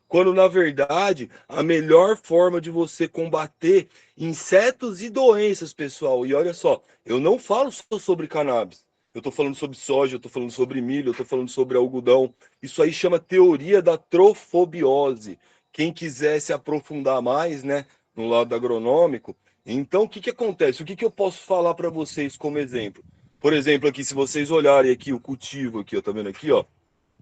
quando na verdade a melhor forma de você combater insetos e doenças, pessoal, e olha só, eu não falo só sobre cannabis, eu estou falando sobre soja, eu estou falando sobre milho, eu estou falando sobre algodão, isso aí chama teoria da trofobiose. Quem quiser se aprofundar mais, né, no lado agronômico, então o que que acontece? O que que eu posso falar para vocês como exemplo? Por exemplo, aqui, se vocês olharem aqui o cultivo aqui, ó, tá vendo aqui, ó?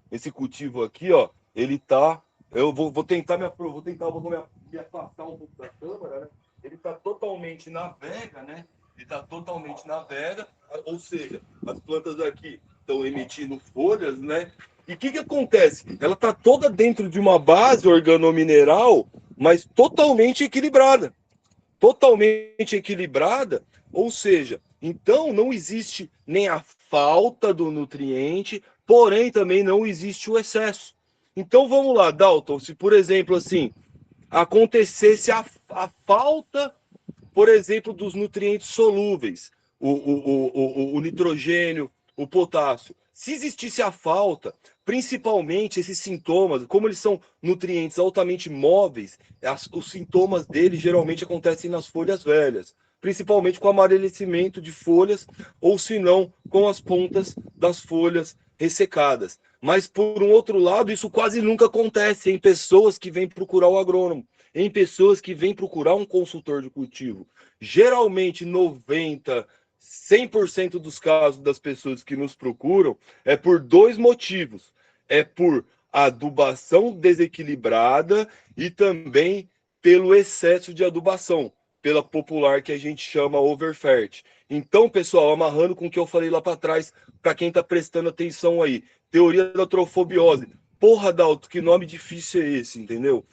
Esse cultivo aqui, ó, ele tá. Eu vou tentar me afastar um pouco da câmera, né? Ele tá totalmente na vega, né? Ele tá totalmente na vega, ou seja, as plantas aqui estão emitindo folhas, né? E o que que acontece? Ela tá toda dentro de uma base organomineral, mas totalmente equilibrada, ou seja, então não existe nem a falta do nutriente, porém também não existe o excesso. Então vamos lá, Dalton, se por exemplo assim acontecesse a falta, por exemplo, dos nutrientes solúveis, o nitrogênio, o potássio. Se existisse a falta, principalmente esses sintomas, como eles são nutrientes altamente móveis, os sintomas deles geralmente acontecem nas folhas velhas, principalmente com amarelecimento de folhas, ou se não, com as pontas das folhas ressecadas. Mas, por um outro lado, isso quase nunca acontece em pessoas que vêm procurar o agrônomo, em pessoas que vêm procurar um consultor de cultivo. Geralmente, 90, 100% dos casos das pessoas que nos procuram é por dois motivos. É por adubação desequilibrada e também pelo excesso de adubação, pela popular que a gente chama overfert. Então, pessoal, amarrando com o que eu falei lá para trás, para quem está prestando atenção aí, teoria da trofobiose. Porra, Dalton, que nome difícil é esse, entendeu?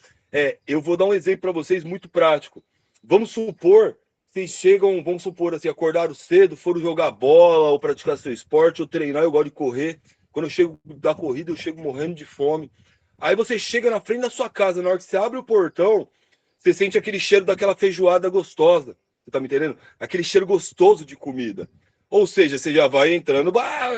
Eu vou dar um exemplo para vocês muito prático. Vamos supor, vocês chegam, vamos supor assim, acordaram cedo, foram jogar bola, ou praticar seu esporte, ou treinar, eu gosto de correr. Quando eu chego da corrida, eu chego morrendo de fome. Aí você chega na frente da sua casa, na hora que você abre o portão, você sente aquele cheiro daquela feijoada gostosa. Você tá me entendendo? Aquele cheiro gostoso de comida. Ou seja, você já vai entrando,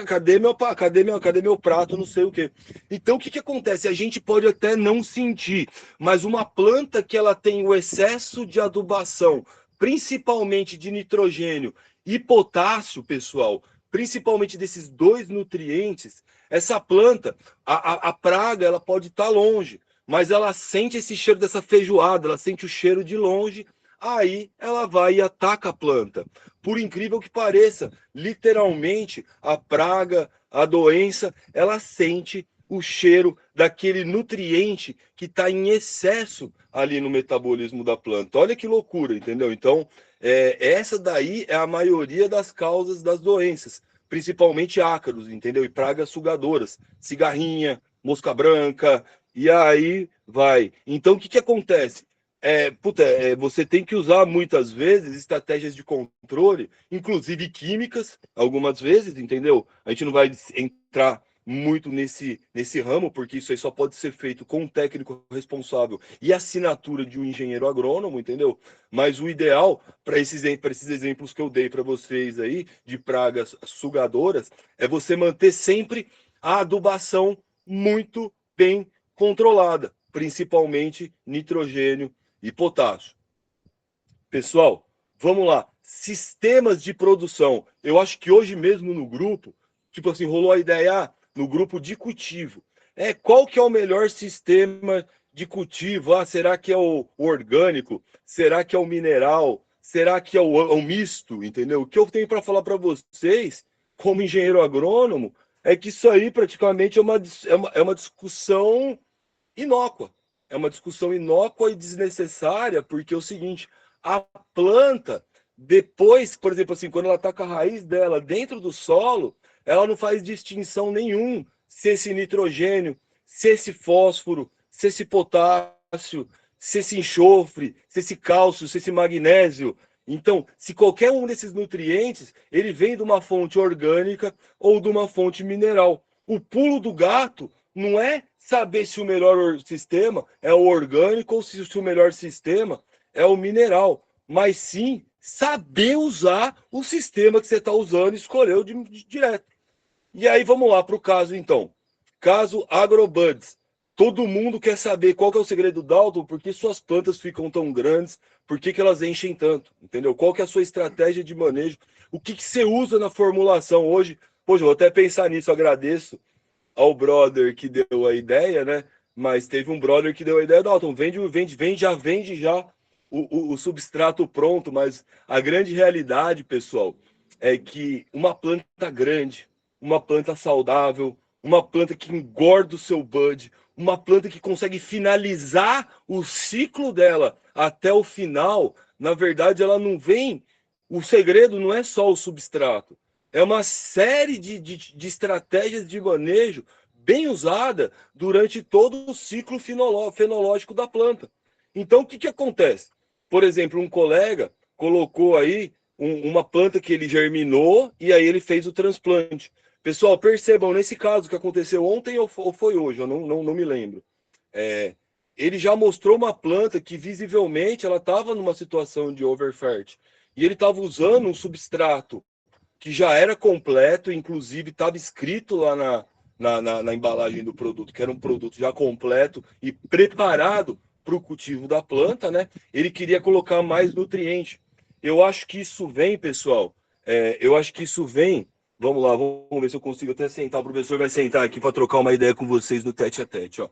cadê meu prato, não sei o quê. Então, o que que acontece? A gente pode até não sentir, mas uma planta que ela tem o excesso de adubação, principalmente de nitrogênio e potássio, pessoal, principalmente desses dois nutrientes, essa planta, a praga, ela pode estar longe, mas ela sente esse cheiro dessa feijoada, ela sente o cheiro de longe, aí ela vai e ataca a planta. Por incrível que pareça, literalmente, a praga, a doença, ela sente o cheiro daquele nutriente que está em excesso ali no metabolismo da planta. Olha que loucura, entendeu? Então, essa daí é a maioria das causas das doenças, principalmente ácaros, entendeu? E pragas sugadoras, cigarrinha, mosca branca, e aí vai. Então, o que que acontece? Você tem que usar muitas vezes estratégias de controle, inclusive químicas, algumas vezes, entendeu? A gente não vai entrar muito nesse ramo, porque isso aí só pode ser feito com um técnico responsável e assinatura de um engenheiro agrônomo, entendeu? Mas o ideal para esses exemplos que eu dei para vocês aí, de pragas sugadoras, é você manter sempre a adubação muito bem controlada, principalmente nitrogênio e potássio. Pessoal, vamos lá. Sistemas de produção. Eu acho que hoje mesmo no grupo, tipo assim, rolou a ideia no grupo de cultivo. Qual que é o melhor sistema de cultivo? Será que é o orgânico? Será que é o mineral? Será que é o misto? Entendeu? O que eu tenho para falar para vocês, como engenheiro agrônomo, é que isso aí praticamente é uma discussão inócua. É uma discussão inócua e desnecessária, porque é o seguinte, a planta, depois, por exemplo, assim, quando ela está com a raiz dela dentro do solo, ela não faz distinção nenhum se esse nitrogênio, se esse fósforo, se esse potássio, se esse enxofre, se esse cálcio, se esse magnésio. Então, se qualquer um desses nutrientes, ele vem de uma fonte orgânica ou de uma fonte mineral. O pulo do gato não é saber se o melhor sistema é o orgânico ou se o melhor sistema é o mineral, mas sim saber usar o sistema que você está usando e escolheu direto. E aí vamos lá para o caso então. Caso AgroBuds. Todo mundo quer saber qual que é o segredo, Dalton, por que suas plantas ficam tão grandes, por que elas enchem tanto, entendeu? Qual que é a sua estratégia de manejo, o que você usa na formulação hoje? Poxa, eu vou até pensar nisso, agradeço ao brother que deu a ideia, né? Mas teve um brother que deu a ideia, Dalton, vende já o substrato pronto, mas a grande realidade, pessoal, é que uma planta grande, uma planta saudável, uma planta que engorda o seu bud, uma planta que consegue finalizar o ciclo dela até o final, na verdade, ela não vem. O segredo não é só o substrato, é uma série de estratégias de manejo bem usada durante todo o ciclo fenológico da planta. Então, o que acontece? Por exemplo, um colega colocou aí uma planta que ele germinou e aí ele fez o transplante. Pessoal, percebam, nesse caso que aconteceu ontem ou foi hoje, eu não me lembro. Ele já mostrou uma planta que visivelmente ela estava numa situação de overfert. E ele estava usando um substrato que já era completo, inclusive estava escrito lá na embalagem do produto, que era um produto já completo e preparado para o cultivo da planta, né? Ele queria colocar mais nutriente. Eu acho que isso vem, pessoal. Eu acho que isso vem. Vamos lá, vamos ver se eu consigo até sentar. O professor vai sentar aqui para trocar uma ideia com vocês no tete a tete, ó.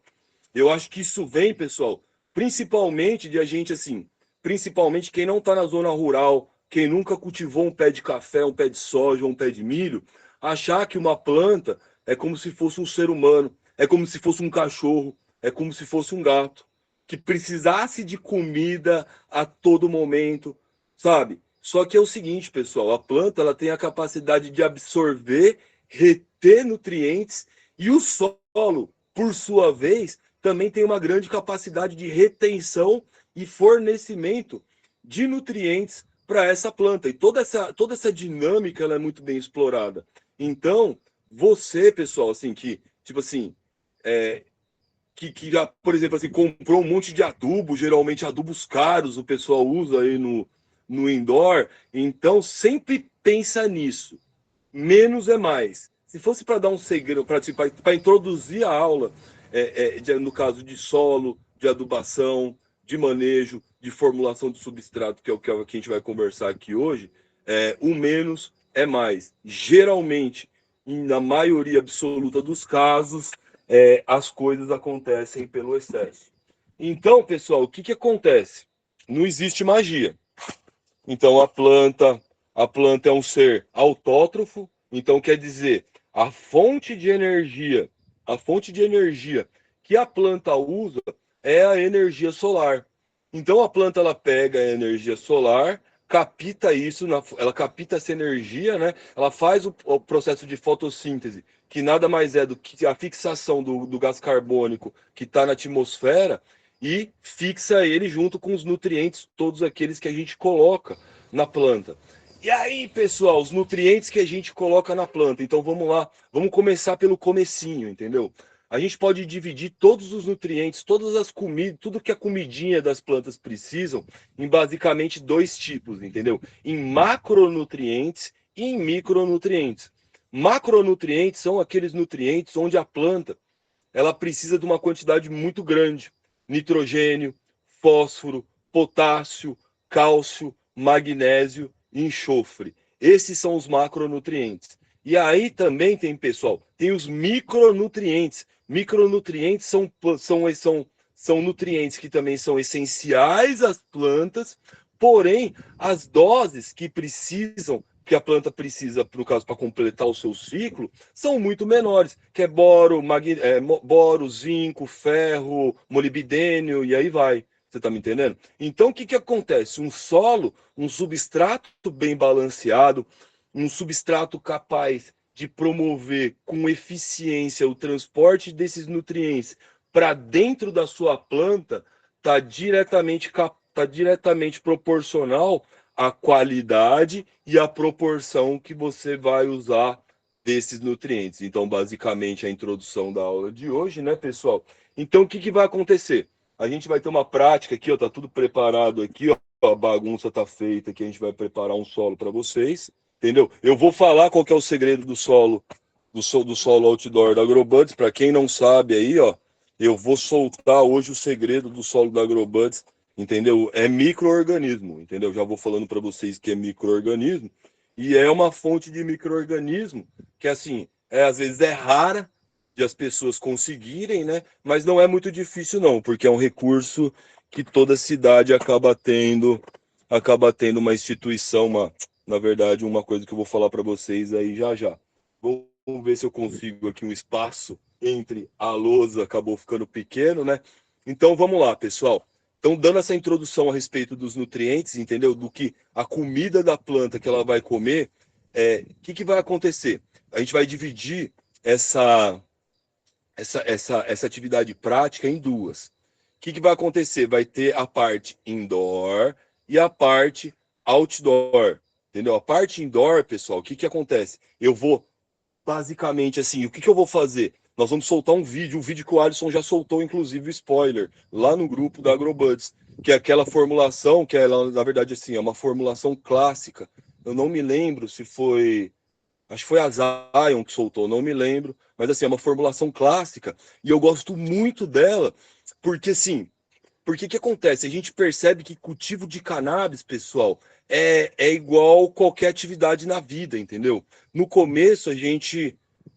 Eu acho que isso vem, pessoal, principalmente de a gente assim, principalmente quem não está na zona rural, quem nunca cultivou um pé de café, um pé de soja, um pé de milho, achar que uma planta é como se fosse um ser humano, é como se fosse um cachorro, é como se fosse um gato, que precisasse de comida a todo momento, sabe? Só que é o seguinte, pessoal, a planta ela tem a capacidade de absorver, reter nutrientes e o solo, por sua vez, também tem uma grande capacidade de retenção e fornecimento de nutrientes para essa planta. E toda essa dinâmica ela é muito bem explorada. Então, você, pessoal, assim, que, tipo assim, que já, por exemplo, assim, comprou um monte de adubo, geralmente adubos caros, o pessoal usa aí no indoor. Então, sempre pensa nisso. Menos é mais. Se fosse para dar um segredo, para introduzir a aula, no caso de solo, de adubação, de manejo, de formulação de substrato, que é o que a gente vai conversar aqui hoje, o menos é mais. Geralmente, na maioria absoluta dos casos, as coisas acontecem pelo excesso. Então, pessoal, o que acontece? Não existe magia. Então, a planta é um ser autótrofo, então quer dizer, a fonte de energia que a planta usa é a energia solar. Então a planta ela pega a energia solar, capta isso, ela capta essa energia, né? Ela faz o processo de fotossíntese, que nada mais é do que a fixação do gás carbônico que está na atmosfera e fixa ele junto com os nutrientes, todos aqueles que a gente coloca na planta. E aí, pessoal, os nutrientes que a gente coloca na planta. Então vamos lá, vamos começar pelo comecinho, entendeu? A gente pode dividir todos os nutrientes, todas as comidas, tudo que a comidinha das plantas precisam, em basicamente dois tipos, entendeu? Em macronutrientes e em micronutrientes. Macronutrientes são aqueles nutrientes onde a planta ela precisa de uma quantidade muito grande: nitrogênio, fósforo, potássio, cálcio, magnésio e enxofre. Esses são os macronutrientes. E aí também tem, pessoal, tem os micronutrientes. Micronutrientes são nutrientes que também são essenciais às plantas, porém, as doses que a planta precisa, no caso, para completar o seu ciclo, são muito menores, que é boro, zinco, ferro, molibdênio, e aí vai. Você está me entendendo? Então, o que acontece? Um solo, um substrato bem balanceado, um substrato capaz de promover com eficiência o transporte desses nutrientes para dentro da sua planta, tá diretamente proporcional à qualidade e à proporção que você vai usar desses nutrientes. Então, basicamente, a introdução da aula de hoje, né, pessoal? Então, o que vai acontecer? A gente vai ter uma prática aqui, ó, tá tudo preparado aqui, ó, a bagunça tá feita aqui, a gente vai preparar um solo para vocês, entendeu? Eu vou falar qual que é o segredo do solo outdoor da Agrobuds, para quem não sabe aí, ó, Eu vou soltar hoje o segredo do solo da Agrobuds, entendeu? É micro-organismo, entendeu? Já vou falando para vocês que é micro-organismo, e é uma fonte de micro-organismo que, assim, às vezes é rara de as pessoas conseguirem, né? Mas não é muito difícil, não, porque é um recurso que toda cidade acaba tendo uma instituição, na verdade, uma coisa que eu vou falar para vocês aí já já. Vamos ver se eu consigo aqui um espaço entre a lousa, acabou ficando pequeno, né? Então vamos lá, pessoal. Então, dando essa introdução a respeito dos nutrientes, entendeu? Do que a comida da planta que ela vai comer, que vai acontecer? A gente vai dividir essa atividade prática em duas. O que vai acontecer? Vai ter a parte indoor e a parte outdoor, entendeu? A parte indoor, pessoal, o que acontece? Eu vou, basicamente, assim, o que eu vou fazer? Nós vamos soltar um vídeo que o Alisson já soltou, inclusive, o spoiler, lá no grupo da Agrobuds, que é aquela formulação, que ela, na verdade, assim, é uma formulação clássica. Eu não me lembro se foi... Acho que foi a Zion que soltou, não me lembro. Mas, assim, é uma formulação clássica. E eu gosto muito dela, porque, assim, porque que acontece? A gente percebe que cultivo de cannabis, pessoal, é igual qualquer atividade na vida, entendeu? No começo,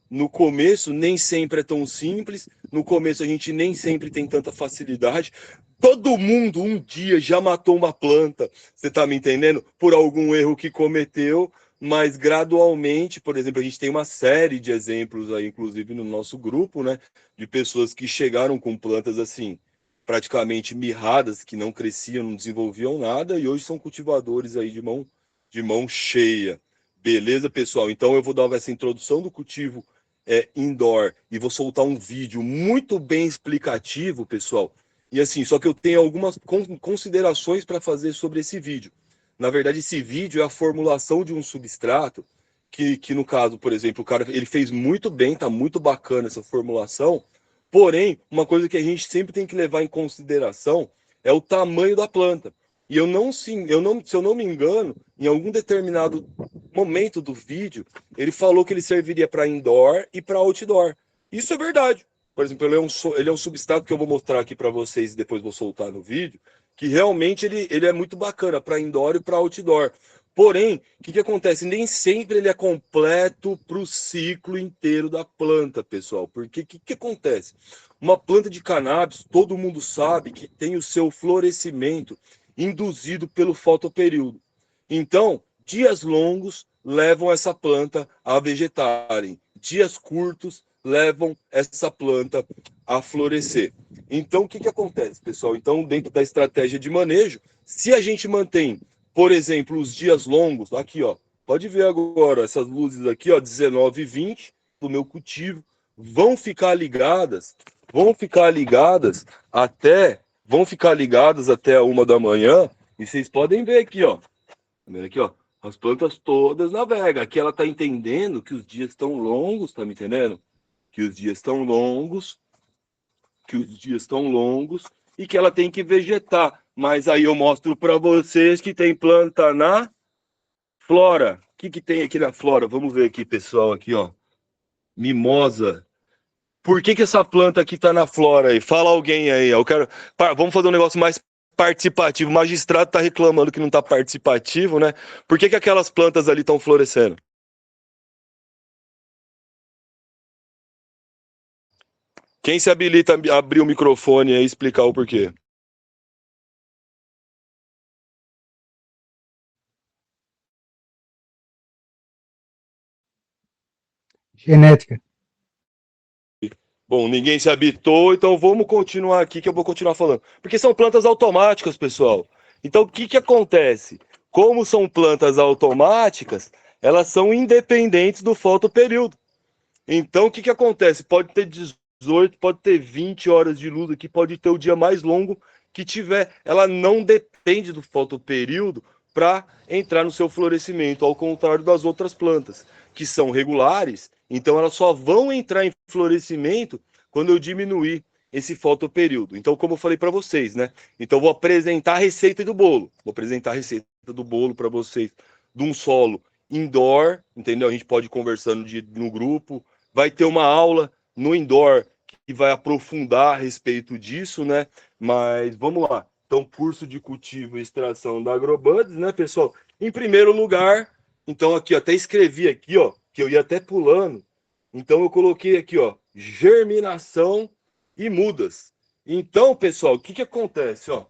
no começo, nem sempre é tão simples. No começo, a gente nem sempre tem tanta facilidade. Todo mundo um dia já matou uma planta, você tá me entendendo? Por algum erro que cometeu, mas gradualmente, por exemplo, a gente tem uma série de exemplos aí, inclusive no nosso grupo, né? De pessoas que chegaram com plantas assim, praticamente mirradas, que não cresciam, não desenvolviam nada, e hoje são cultivadores aí de mão cheia. Beleza, pessoal? Então eu vou dar essa introdução do cultivo indoor e vou soltar um vídeo muito bem explicativo, pessoal. E assim, só que eu tenho algumas considerações para fazer sobre esse vídeo. Na verdade, esse vídeo é a formulação de um substrato que no caso, por exemplo, o cara ele fez muito bem, tá muito bacana essa formulação. Porém, uma coisa que a gente sempre tem que levar em consideração é o tamanho da planta. E se eu não me engano, em algum determinado momento do vídeo, ele falou que ele serviria para indoor e para outdoor. Isso é verdade. Por exemplo, ele é um substrato que eu vou mostrar aqui para vocês e depois vou soltar no vídeo, que realmente ele é muito bacana para indoor e para outdoor. Porém, o que acontece? Nem sempre ele é completo para o ciclo inteiro da planta, pessoal. Porque o que acontece? Uma planta de cannabis, todo mundo sabe que tem o seu florescimento induzido pelo fotoperíodo. Então, dias longos levam essa planta a vegetarem, dias curtos levam essa planta a florescer. Então, o que acontece, pessoal? Então, dentro da estratégia de manejo, se a gente mantém, por exemplo, os dias longos, aqui, ó, pode ver agora, essas luzes aqui, ó, 19 e 20 do meu cultivo, vão ficar ligadas até 1 da manhã, e vocês podem ver aqui, ó, aqui, ó, as plantas todas navegam. Aqui ela está entendendo que os dias estão longos, tá me entendendo? Que os dias estão longos, e que ela tem que vegetar. Mas aí eu mostro para vocês que tem planta na flora. O que tem aqui na flora? Vamos ver aqui, pessoal, aqui, ó. Mimosa. Por que essa planta aqui tá na flora aí? Fala alguém aí. Eu quero. Vamos fazer um negócio mais participativo. O magistrado tá reclamando que não tá participativo, né? Por que aquelas plantas ali estão florescendo? Quem se habilita a abrir o microfone e explicar o porquê? Genética. Bom, ninguém se habitou, então vamos continuar aqui que eu vou continuar falando. Porque são plantas automáticas, pessoal. Então o que acontece? Como são plantas automáticas, elas são independentes do fotoperíodo. Então o que acontece? Pode ter 18, pode ter 20 horas de luz aqui, pode ter o dia mais longo que tiver. Ela não depende do fotoperíodo para entrar no seu florescimento, ao contrário das outras plantas, que são regulares, então elas só vão entrar em florescimento quando eu diminuir esse fotoperíodo. Então, como eu falei para vocês, né? Então, vou apresentar a receita do bolo. Vou apresentar a receita do bolo para vocês de um solo indoor, entendeu? A gente pode ir conversando no grupo. Vai ter uma aula no indoor que vai aprofundar a respeito disso, né? Mas vamos lá. Então, curso de cultivo e extração da Agrobuds, né, pessoal? Em primeiro lugar, então aqui, ó, até escrevi aqui, ó, que eu ia até pulando. Então eu coloquei aqui, ó, germinação e mudas. Então, pessoal, o que que acontece, ó?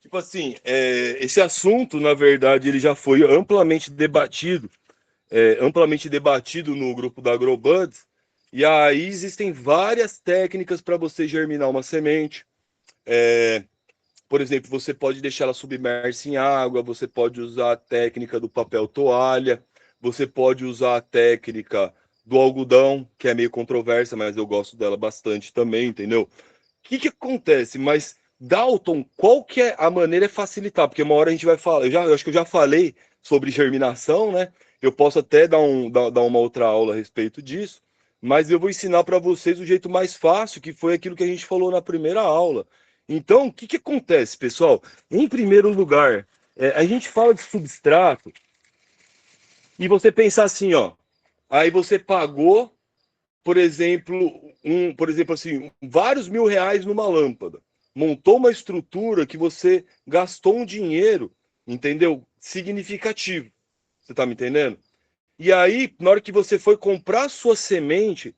Tipo assim, esse assunto, na verdade, ele já foi amplamente debatido no grupo da Agrobuds, e aí existem várias técnicas para você germinar uma semente. É, por exemplo, você pode deixar ela submersa em água, você pode usar a técnica do papel toalha, você pode usar a técnica do algodão, que é meio controversa, mas eu gosto dela bastante também, entendeu? O que que acontece? Mas, Dalton, qual que é a maneira de facilitar? Porque uma hora a gente vai falar, eu acho que eu já falei sobre germinação, né? Eu posso até dar uma outra aula a respeito disso, mas eu vou ensinar para vocês o jeito mais fácil, que foi aquilo que a gente falou na primeira aula. Então, o que que acontece, pessoal? Em primeiro lugar, a gente fala de substrato e você pensar assim, ó, aí você pagou, por exemplo assim, vários mil reais numa lâmpada, montou uma estrutura que você gastou um dinheiro, entendeu? Significativo. Você tá me entendendo? E aí, na hora que você foi comprar sua semente,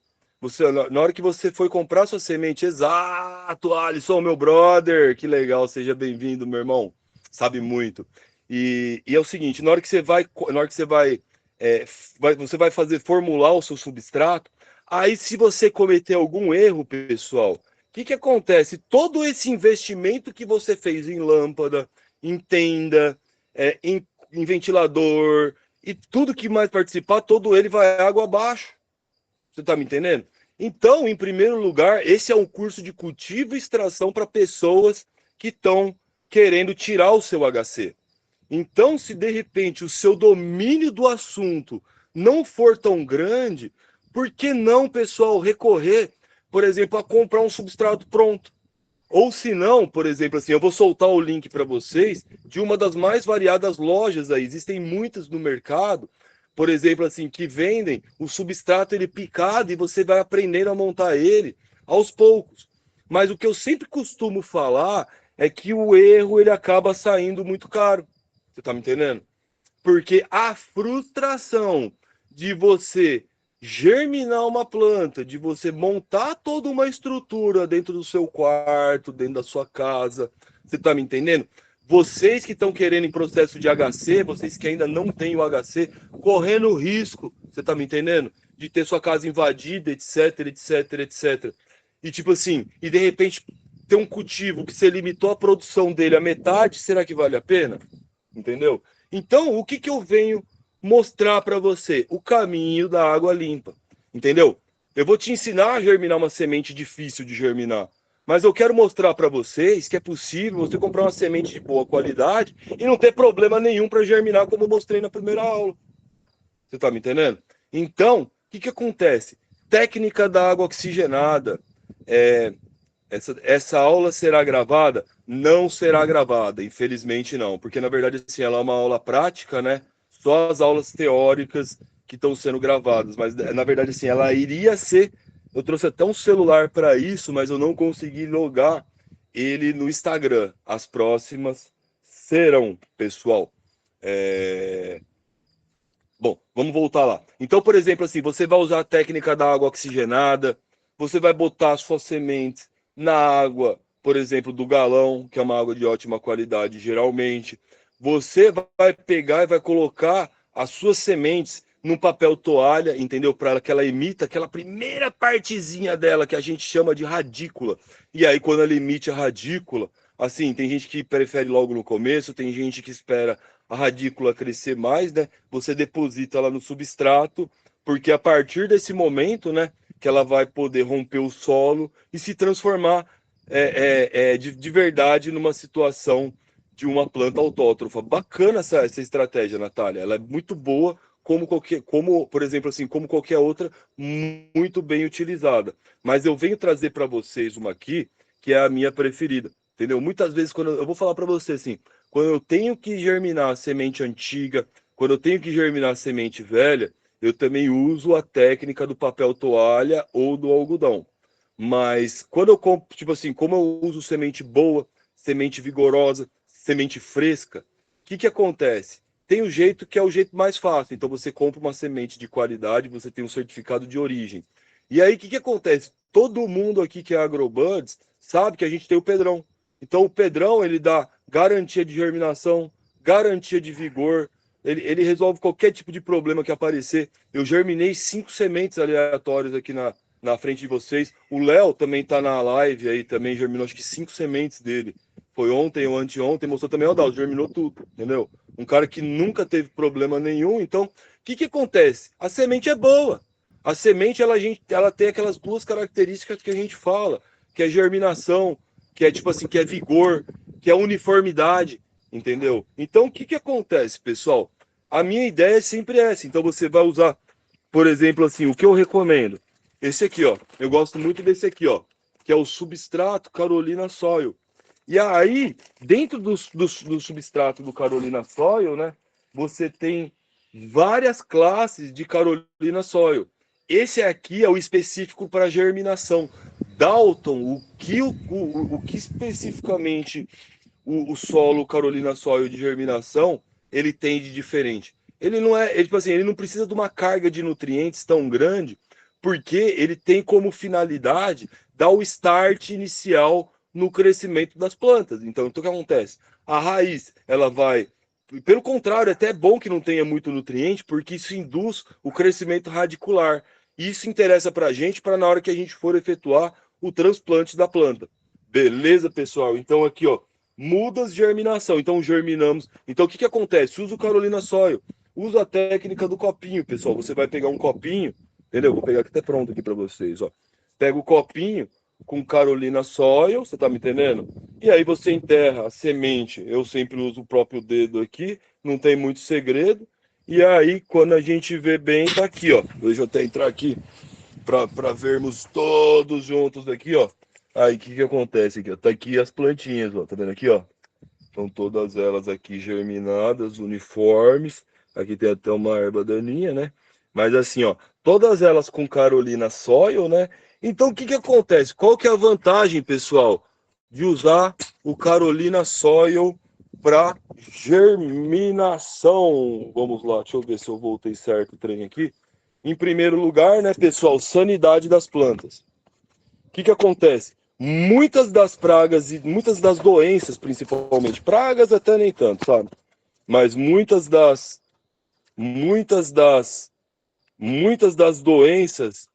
na hora que você foi comprar sua semente, exato, Alisson, meu brother, que legal, seja bem-vindo, meu irmão, sabe muito. E é o seguinte, na hora que você vai fazer formular o seu substrato, aí se você cometer algum erro, pessoal, o que que acontece? Todo esse investimento que você fez em lâmpada, em tenda, em ventilador, e tudo que mais participar, todo ele vai água abaixo. Você está me entendendo? Então, em primeiro lugar, esse é um curso de cultivo e extração para pessoas que estão querendo tirar o seu HC. Então, se de repente o seu domínio do assunto não for tão grande, por que não, pessoal, recorrer, por exemplo, a comprar um substrato pronto? Ou se não, por exemplo, assim, eu vou soltar o link para vocês de uma das mais variadas lojas aí. Existem muitas no mercado, por exemplo, assim, que vendem o substrato ele picado e você vai aprendendo a montar ele aos poucos. Mas o que eu sempre costumo falar é que o erro ele acaba saindo muito caro. Você tá me entendendo? Porque a frustração de você germinar uma planta, de você montar toda uma estrutura dentro do seu quarto, dentro da sua casa, você está me entendendo? Vocês que estão querendo em processo de HC, vocês que ainda não têm o HC, correndo risco, você está me entendendo? De ter sua casa invadida, etc, etc, etc. E tipo assim, e de repente ter um cultivo que você limitou a produção dele à metade, será que vale a pena? Entendeu? Então, o que que eu venho mostrar para você? O caminho da água limpa. Entendeu? Eu vou te ensinar a germinar uma semente difícil de germinar. Mas eu quero mostrar para vocês que é possível você comprar uma semente de boa qualidade e não ter problema nenhum para germinar, como eu mostrei na primeira aula. Você está me entendendo? Então, o que que acontece? Técnica da água oxigenada. É, essa aula será gravada? Não será gravada, infelizmente não, porque na verdade assim, ela é uma aula prática, né? Só as aulas teóricas que estão sendo gravadas, mas na verdade assim, ela iria ser. Eu trouxe até um celular para isso, mas eu não consegui logar ele no Instagram. As próximas serão, pessoal. É... Bom, vamos voltar lá. Então, por exemplo, assim, você vai usar a técnica da água oxigenada, você vai botar as suas sementes na água, por exemplo, do galão, que é uma água de ótima qualidade, geralmente. Você vai pegar e vai colocar as suas sementes num papel toalha, entendeu? Para que ela emita aquela primeira partezinha dela que a gente chama de radícula. E aí, quando ela emite a radícula, assim, tem gente que prefere logo no começo, tem gente que espera a radícula crescer mais, né? Você deposita ela no substrato, porque a partir desse momento, né, que ela vai poder romper o solo e se transformar de verdade numa situação de uma planta autótrofa. Bacana essa estratégia, Natália. Ela é muito boa, por exemplo, assim, como qualquer outra, muito bem utilizada. Mas eu venho trazer para vocês uma aqui que é a minha preferida, entendeu? Muitas vezes quando eu vou falar para você assim, quando eu tenho que germinar a semente antiga, quando eu tenho que germinar a semente velha, eu também uso a técnica do papel toalha ou do algodão. Mas quando eu compro, tipo assim, como eu uso semente boa, semente vigorosa, semente fresca, o que acontece? Tem o jeito que é o jeito mais fácil. Então você compra uma semente de qualidade, você tem um certificado de origem. E aí o que acontece? Todo mundo aqui que é agrobuds sabe que a gente tem o Pedrão. Então o Pedrão, ele dá garantia de germinação, garantia de vigor, ele resolve qualquer tipo de problema que aparecer. Eu germinei 5 sementes aleatórias aqui na frente de vocês. O Léo também está na live aí, também germinou acho que 5 sementes dele. Foi ontem ou anteontem, mostrou também, ó, Dalton, germinou tudo, entendeu? Um cara que nunca teve problema nenhum. Então, o que acontece? A semente é boa. A semente, ela tem aquelas duas características que a gente fala, que é germinação, que é tipo assim, que é vigor, que é uniformidade, entendeu? Então, o que acontece, pessoal? A minha ideia é sempre essa. Então, você vai usar, por exemplo, assim, o que eu recomendo? Esse aqui, ó. Eu gosto muito desse aqui, ó, que é o substrato Carolina Soil. E aí, dentro do substrato do Carolina Soil, né, você tem várias classes de Carolina Soil. Esse aqui é o específico para germinação. Dalton, o que especificamente o solo Carolina Soil de germinação ele tem de diferente? Ele não é, tipo assim, ele não precisa de uma carga de nutrientes tão grande, porque ele tem como finalidade dar o start inicial no crescimento das plantas. Então, o que acontece? A raiz, ela vai. Pelo contrário, é até bom que não tenha muito nutriente, porque isso induz o crescimento radicular. Isso interessa para a gente, para na hora que a gente for efetuar o transplante da planta. Beleza, pessoal? Então, aqui, ó, mudas de germinação. Então, germinamos. Então, o que acontece? Usa o Carolina Soil. Usa a técnica do copinho, pessoal. Você vai pegar um copinho, entendeu? Vou pegar aqui até pronto aqui para vocês, ó. Pega o copinho com Carolina Soil, você tá me entendendo? E aí você enterra a semente. Eu sempre uso o próprio dedo aqui, não tem muito segredo. E aí, quando a gente vê bem, tá aqui, ó. Deixa eu até entrar aqui para vermos todos juntos aqui, ó. Aí, o que acontece aqui, ó? Tá aqui as plantinhas, ó. Tá vendo aqui, ó? Estão todas elas aqui germinadas, uniformes. Aqui tem até uma erva daninha, né? Mas assim, ó, todas elas com Carolina Soil, né? Então, o que acontece? Qual que é a vantagem, pessoal, de usar o Carolina Soil para germinação? Vamos lá, deixa eu ver se eu voltei certo o trem aqui. Em primeiro lugar, né, pessoal, sanidade das plantas. O que acontece? Muitas das pragas e muitas das doenças, principalmente, pragas até nem tanto, sabe? Mas muitas das doenças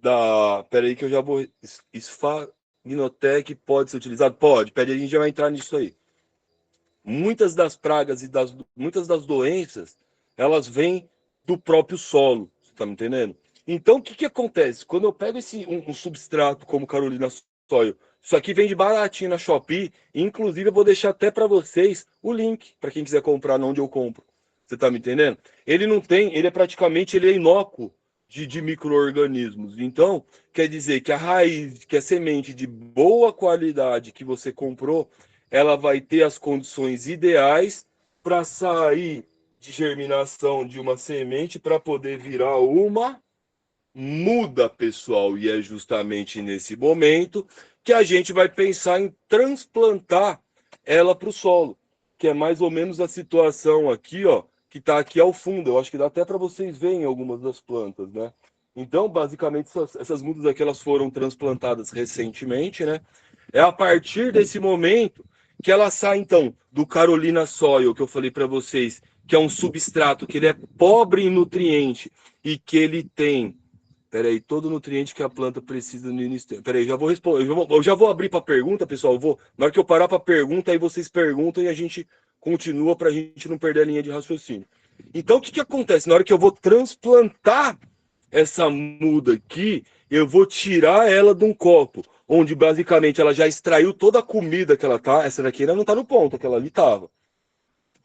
da, peraí que eu já vou, Esfagnotec pode ser utilizado? Pode, peraí, a gente já vai entrar nisso aí. Muitas das pragas e muitas das doenças, elas vêm do próprio solo, você tá me entendendo? Então, o que acontece? Quando eu pego um substrato como Carolina Soil, isso aqui vende baratinho na Shopee, inclusive eu vou deixar até para vocês o link, para quem quiser comprar onde eu compro. Você tá me entendendo? Ele não tem, ele é inócuo de micro-organismos. Então, quer dizer que a raiz, que a semente de boa qualidade que você comprou, ela vai ter as condições ideais para sair de germinação de uma semente para poder virar uma muda, pessoal. E é justamente nesse momento que a gente vai pensar em transplantar ela para o solo, que é mais ou menos a situação aqui, ó, que está aqui ao fundo. Eu acho que dá até para vocês verem algumas das plantas, né? Então, basicamente, essas mudas aqui elas foram transplantadas recentemente, né? É a partir desse momento que ela sai, então, do Carolina Soil, que eu falei para vocês, que é um substrato que ele é pobre em nutriente e que ele tem, peraí, todo nutriente que a planta precisa no início. Peraí, já vou responder, eu já vou abrir para pergunta, pessoal. Na hora que eu parar para pergunta, aí vocês perguntam e a gente continua para a gente não perder a linha de raciocínio. Então, o que acontece? Na hora que eu vou transplantar essa muda aqui, eu vou tirar ela de um copo, onde basicamente ela já extraiu toda a comida que ela tá. Essa daqui ainda não tá no ponto, aquela ali tava.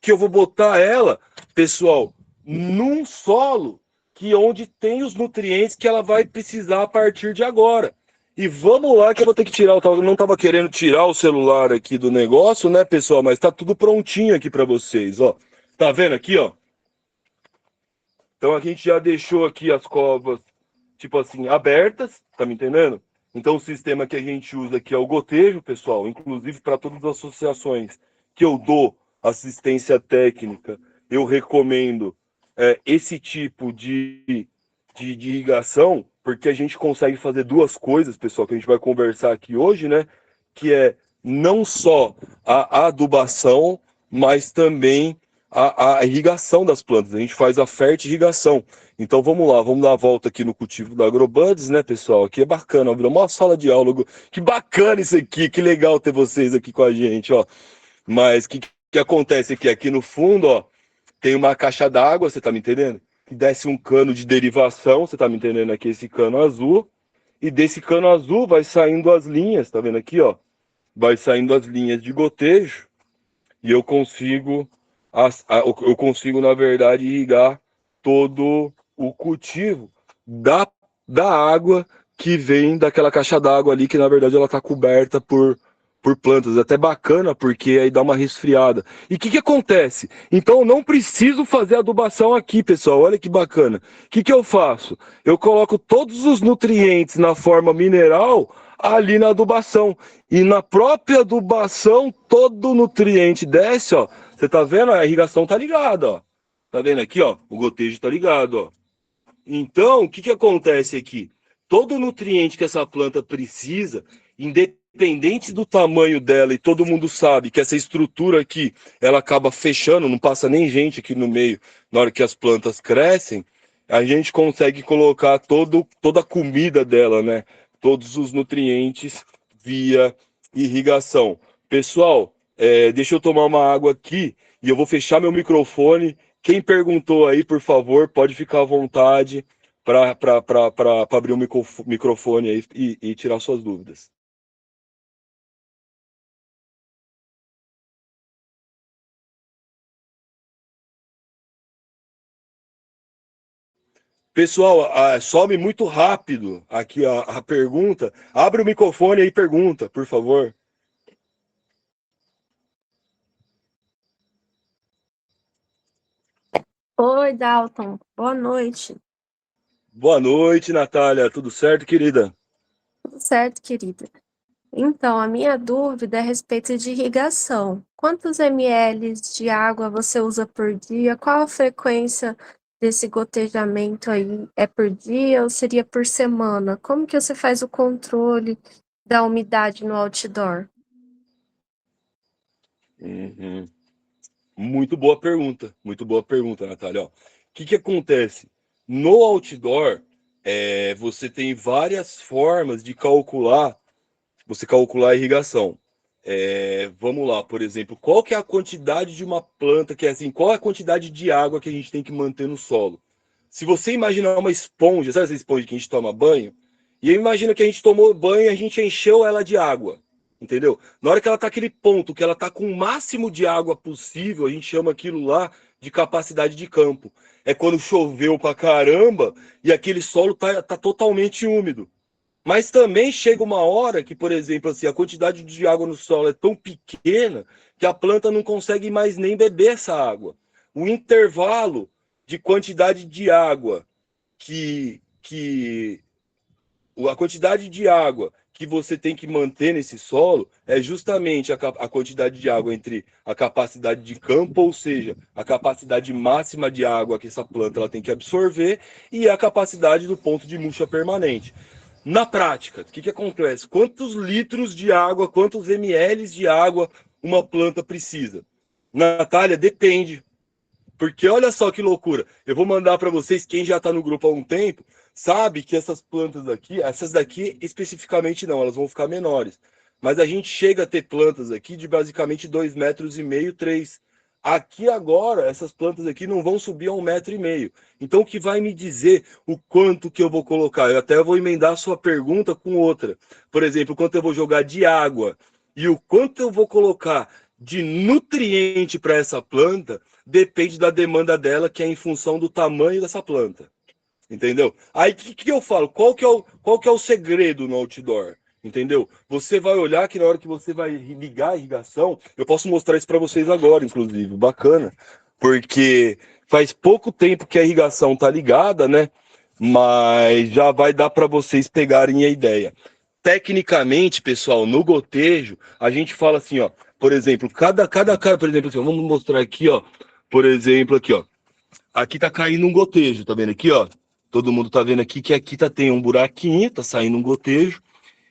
Que eu vou botar ela, pessoal, num solo que onde tem os nutrientes que ela vai precisar a partir de agora. E vamos lá que eu vou ter que tirar, eu não estava querendo tirar o celular aqui do negócio, né, pessoal, mas tá tudo prontinho aqui para vocês, ó. Tá vendo aqui, ó? Então a gente já deixou aqui as covas, tipo assim, abertas, tá me entendendo? Então o sistema que a gente usa aqui é o gotejo, pessoal, inclusive para todas as associações que eu dou assistência técnica, eu recomendo esse tipo de irrigação, porque a gente consegue fazer duas coisas, pessoal, que a gente vai conversar aqui hoje, né? Que é não só a adubação, mas também a irrigação das plantas. A gente faz a fertirrigação. Então vamos lá, vamos dar a volta aqui no cultivo da Agrobuds, né, pessoal? Aqui é bacana, virou uma sala de aula. Que bacana isso aqui, que legal ter vocês aqui com a gente, ó. Mas o que acontece aqui? Aqui no fundo, ó, tem uma caixa d'água, você tá me entendendo? Que desce um cano de derivação, você tá me entendendo aqui, esse cano azul. E desse cano azul vai saindo as linhas, tá vendo aqui, ó? Vai saindo as linhas de gotejo e eu consigo, na verdade, irrigar todo o cultivo da água que vem daquela caixa d'água ali, que na verdade ela está coberta por plantas. É até bacana, porque aí dá uma resfriada. E o que acontece? Então eu não preciso fazer adubação aqui, pessoal. Olha que bacana. O que eu faço? Eu coloco todos os nutrientes na forma mineral ali na adubação. E na própria adubação, todo o nutriente desce, ó. Você tá vendo? A irrigação tá ligada, ó. Tá vendo aqui, ó? O gotejo tá ligado, ó. Então, o que acontece aqui? Todo nutriente que essa planta precisa, independente do tamanho dela, e todo mundo sabe que essa estrutura aqui, ela acaba fechando, não passa nem gente aqui no meio, na hora que as plantas crescem, a gente consegue colocar toda a comida dela, né? Todos os nutrientes via irrigação. Pessoal, deixa eu tomar uma água aqui e eu vou fechar meu microfone. Quem perguntou aí, por favor, pode ficar à vontade para abrir o microfone aí e tirar suas dúvidas. Pessoal, some muito rápido aqui a pergunta. Abre o microfone aí e pergunta, por favor. Oi, Dalton. Boa noite. Boa noite, Natália. Tudo certo, querida? Tudo certo, querida? Então, a minha dúvida é a respeito de irrigação. Quantos ml de água você usa por dia? Qual a frequência desse gotejamento aí? É por dia ou seria por semana? Como que você faz o controle da umidade no outdoor? Uhum. Muito boa pergunta, Natália. Ó, o que acontece? No outdoor, você tem várias formas de calcular a irrigação. Vamos lá, por exemplo, qual que é a quantidade de uma planta que é assim, qual é a quantidade de água que a gente tem que manter no solo? Se você imaginar uma esponja, sabe essa esponja que a gente toma banho? E eu imagino que a gente tomou banho e a gente encheu ela de água, entendeu? Na hora que ela tá aquele ponto, que ela tá com o máximo de água possível, a gente chama aquilo lá de capacidade de campo. É quando choveu pra caramba e aquele solo tá totalmente úmido. Mas também chega uma hora que, por exemplo, assim, a quantidade de água no solo é tão pequena que a planta não consegue mais nem beber essa água. O intervalo de quantidade de água que a quantidade de água que você tem que manter nesse solo é justamente a quantidade de água entre a capacidade de campo, ou seja, a capacidade máxima de água que essa planta ela tem que absorver, e a capacidade do ponto de murcha permanente. Na prática, o que acontece? Quantos litros de água, quantos ml de água uma planta precisa? Natália, depende. Porque olha só que loucura. Eu vou mandar para vocês, quem já está no grupo há um tempo, sabe que essas plantas aqui, essas daqui especificamente não, elas vão ficar menores. Mas a gente chega a ter plantas aqui de basicamente 2,5 metros, 3. Aqui agora, essas plantas aqui não vão subir a 1,5 metro. Então, o que vai me dizer o quanto que eu vou colocar? Eu até vou emendar a sua pergunta com outra. Por exemplo, quanto eu vou jogar de água e o quanto eu vou colocar de nutriente para essa planta depende da demanda dela, que é em função do tamanho dessa planta. Entendeu? Aí o que eu falo? Qual que é o segredo no outdoor? Entendeu? Você vai olhar que na hora que você vai ligar a irrigação, eu posso mostrar isso para vocês agora, inclusive, bacana, porque faz pouco tempo que a irrigação tá ligada, né? Mas já vai dar para vocês pegarem a ideia. Tecnicamente, pessoal, no gotejo, a gente fala assim, ó, por exemplo, cada por exemplo, assim, vamos mostrar aqui, ó, por exemplo, aqui, ó, aqui tá caindo um gotejo, tá vendo aqui, ó? Todo mundo tá vendo aqui que aqui tem um buraquinho, tá saindo um gotejo.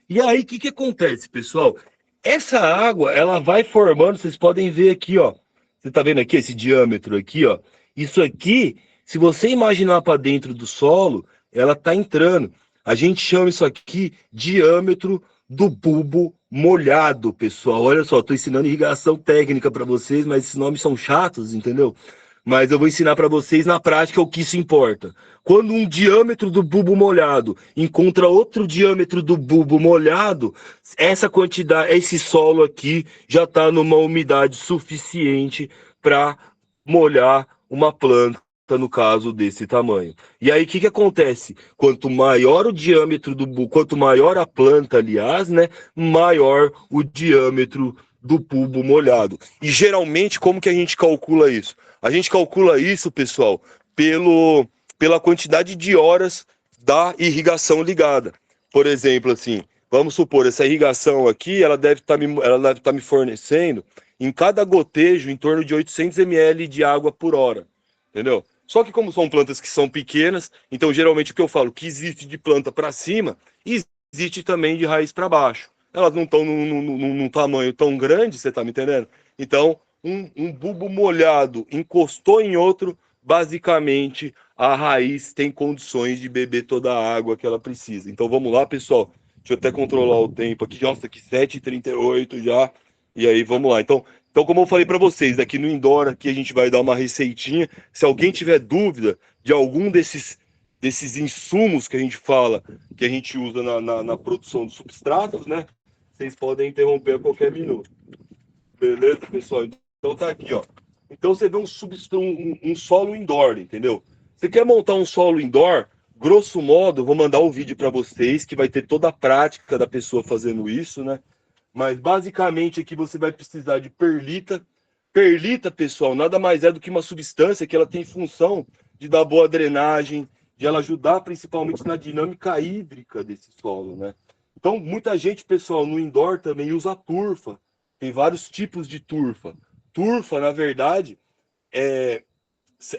E aí, o que que acontece, pessoal? Essa água, ela vai formando, vocês podem ver aqui, ó. Você tá vendo aqui esse diâmetro aqui, ó? Isso aqui, se você imaginar para dentro do solo, ela tá entrando. A gente chama isso aqui diâmetro do bulbo molhado, pessoal. Olha só, tô ensinando irrigação técnica para vocês, mas esses nomes são chatos, entendeu? Mas eu vou ensinar para vocês na prática o que isso importa. Quando um diâmetro do bulbo molhado encontra outro diâmetro do bulbo molhado, essa quantidade, esse solo aqui já está numa umidade suficiente para molhar uma planta, no caso desse tamanho. E aí o que acontece? Quanto maior o diâmetro do bulbo, quanto maior a planta, aliás, né, maior o diâmetro do bulbo molhado. E geralmente como que a gente calcula isso? A gente calcula isso, pessoal, pela quantidade de horas da irrigação ligada. Por exemplo, assim, vamos supor, essa irrigação aqui, ela deve estar me fornecendo em cada gotejo em torno de 800 ml de água por hora, entendeu? Só que como são plantas que são pequenas, então geralmente o que eu falo, que existe de planta para cima, existe também de raiz para baixo. Elas não estão num tamanho tão grande, você está me entendendo? Então, um bulbo molhado encostou em outro, basicamente a raiz tem condições de beber toda a água que ela precisa. Então vamos lá, pessoal. Deixa eu até controlar o tempo aqui. Nossa, aqui 7h38 já. E aí, vamos lá. Então como eu falei para vocês, aqui no indoor aqui a gente vai dar uma receitinha. Se alguém tiver dúvida de algum desses insumos que a gente fala, que a gente usa na produção de substratos, né? Vocês podem interromper a qualquer minuto. Beleza, pessoal? Então tá aqui, ó. Então você vê um solo indoor, entendeu? Você quer montar um solo indoor? Grosso modo, vou mandar um vídeo para vocês que vai ter toda a prática da pessoa fazendo isso, né? Mas basicamente aqui você vai precisar de perlita. Perlita, pessoal, nada mais é do que uma substância que ela tem função de dar boa drenagem, de ela ajudar principalmente na dinâmica hídrica desse solo, né? Então, muita gente, pessoal, no indoor também usa turfa. Tem vários tipos de turfa. Turfa, na verdade, é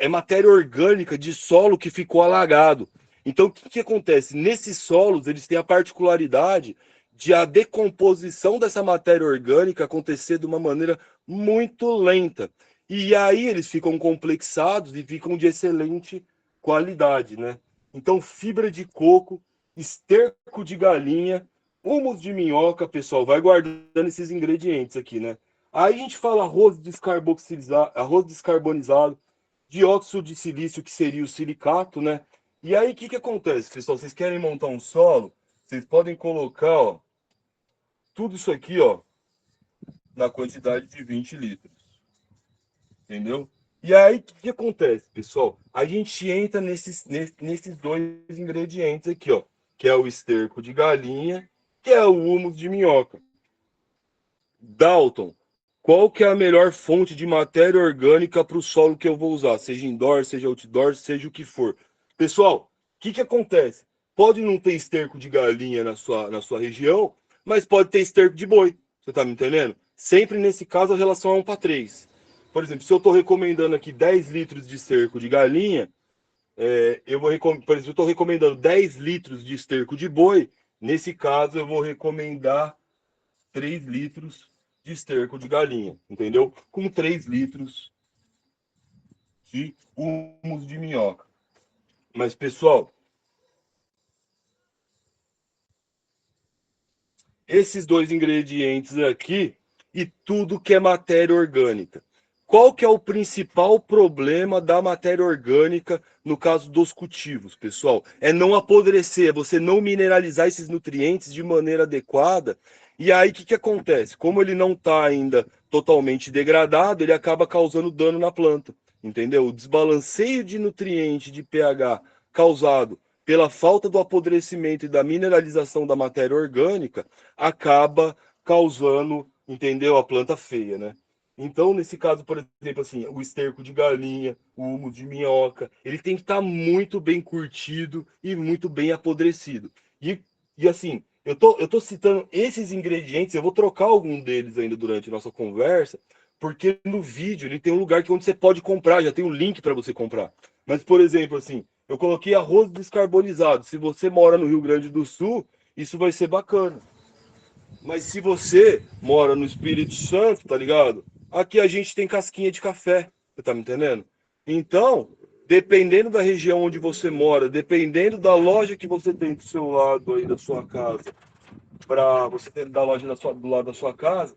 matéria orgânica de solo que ficou alagado. Então, o que acontece? Nesses solos, eles têm a particularidade de a decomposição dessa matéria orgânica acontecer de uma maneira muito lenta. E aí eles ficam complexados e ficam de excelente qualidade, né? Então, fibra de coco, esterco de galinha, humus de minhoca, pessoal, vai guardando esses ingredientes aqui, né? Aí a gente fala arroz descarbonizado, dióxido de silício, que seria o silicato, né? E aí o que acontece, pessoal? Vocês querem montar um solo? Vocês podem colocar, ó, tudo isso aqui, ó, na quantidade de 20 litros. Entendeu? E aí o que acontece, pessoal? A gente entra nesses dois ingredientes aqui, ó, que é o esterco de galinha, que é o humus de minhoca. Dalton, qual que é a melhor fonte de matéria orgânica para o solo que eu vou usar? Seja indoor, seja outdoor, seja o que for. Pessoal, o que acontece? Pode não ter esterco de galinha na sua região, mas pode ter esterco de boi. Você está me entendendo? Sempre nesse caso a relação é 1:3. Por exemplo, se eu estou recomendando aqui 10 litros de esterco de galinha, por exemplo, eu estou recomendando 10 litros de esterco de boi, nesse caso eu vou recomendar 3 litros de esterco de galinha, entendeu? Com 3 litros de humus de minhoca. Mas, pessoal, esses dois ingredientes aqui e tudo que é matéria orgânica. Qual que é o principal problema da matéria orgânica no caso dos cultivos, pessoal? É não apodrecer, é você não mineralizar esses nutrientes de maneira adequada. E aí, o que acontece? Como ele não está ainda totalmente degradado, ele acaba causando dano na planta, entendeu? O desbalanceio de nutriente, de pH, causado pela falta do apodrecimento e da mineralização da matéria orgânica, acaba causando, entendeu? A planta feia, né? Então, nesse caso, por exemplo, assim, o esterco de galinha, o humus de minhoca, ele tem que estar muito bem curtido e muito bem apodrecido. E assim, eu tô citando esses ingredientes, eu vou trocar algum deles ainda durante a nossa conversa, porque no vídeo ele tem um lugar que onde você pode comprar, já tem um link para você comprar. Mas, por exemplo, assim, eu coloquei arroz descarbonizado. Se você mora no Rio Grande do Sul, isso vai ser bacana. Mas se você mora no Espírito Santo, tá ligado? Aqui a gente tem casquinha de café, você tá me entendendo? Então, dependendo da região onde você mora, dependendo da loja que você tem do seu lado aí da sua casa, para você ter da loja do lado da sua casa,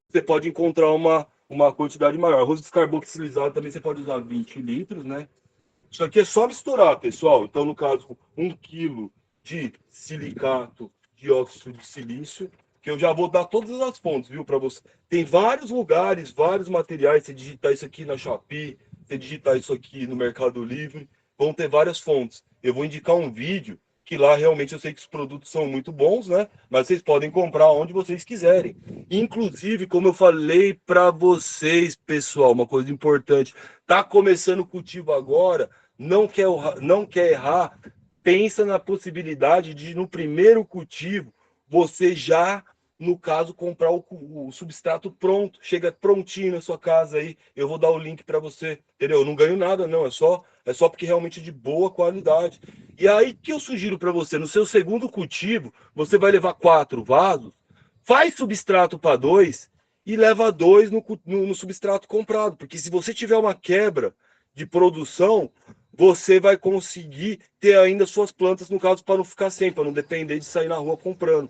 você pode encontrar uma quantidade maior. Arroz descarboxilizado também você pode usar 20 litros, né? Isso aqui é só misturar, pessoal. Então, no caso, 1 quilo de silicato de óxido de silício, que eu já vou dar todas as fontes, viu, para você. Tem vários lugares, vários materiais. Você digitar isso aqui na Shopee, você digitar isso aqui no Mercado Livre, vão ter várias fontes. Eu vou indicar um vídeo que lá realmente eu sei que os produtos são muito bons, né? Mas vocês podem comprar onde vocês quiserem. Inclusive, como eu falei para vocês, pessoal, uma coisa importante, tá começando o cultivo agora, não quer errar, pensa na possibilidade de, no primeiro cultivo, você já, no caso, comprar o substrato pronto, chega prontinho na sua casa aí, eu vou dar o link para você, entendeu? Eu não ganho nada, não, é só porque realmente é de boa qualidade. E aí que eu sugiro para você, no seu segundo cultivo, você vai levar 4 vasos, faz substrato para 2 e leva 2 no substrato comprado, porque se você tiver uma quebra de produção, você vai conseguir ter ainda suas plantas, no caso, para não ficar sem, para não depender de sair na rua comprando.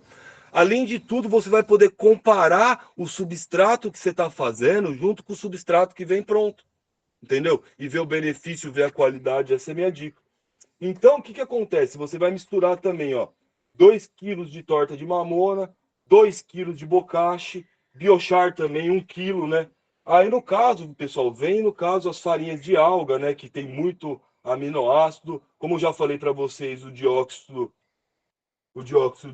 Além de tudo, você vai poder comparar o substrato que você está fazendo junto com o substrato que vem pronto, entendeu? E ver o benefício, ver a qualidade, essa é a minha dica. Então, o que que acontece? Você vai misturar também, ó, 2 quilos de torta de mamona, 2 quilos de bocashi, biochar também, 1 quilo, né? Aí, no caso, pessoal, vem, no caso, as farinhas de alga, né, que tem muito aminoácido, como eu já falei para vocês, o dióxido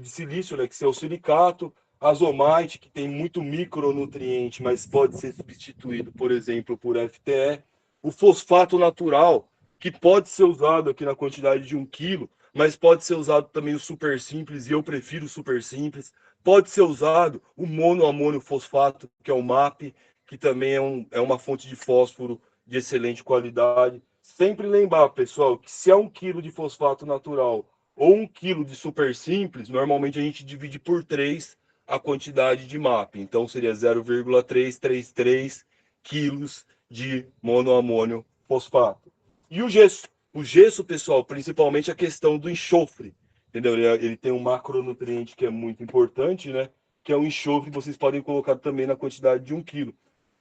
de silício, né, que é o silicato, azomite, que tem muito micronutriente, mas pode ser substituído, por exemplo, por FTE, o fosfato natural, que pode ser usado aqui na quantidade de 1 quilo, mas pode ser usado também o super simples, e eu prefiro o super simples. Pode ser usado o monoamônio fosfato, que é o MAP, que também é uma fonte de fósforo de excelente qualidade. Sempre lembrar, pessoal, que se é 1 quilo de fosfato natural ou 1 quilo de super simples, normalmente a gente divide por 3 a quantidade de MAP. Então seria 0,333 quilos de monoamônio fosfato. E o gesso? O gesso, pessoal, principalmente a questão do enxofre. Entendeu? Ele tem um macronutriente que é muito importante, né? Que é o enxofre, vocês podem colocar também na quantidade de 1 quilo.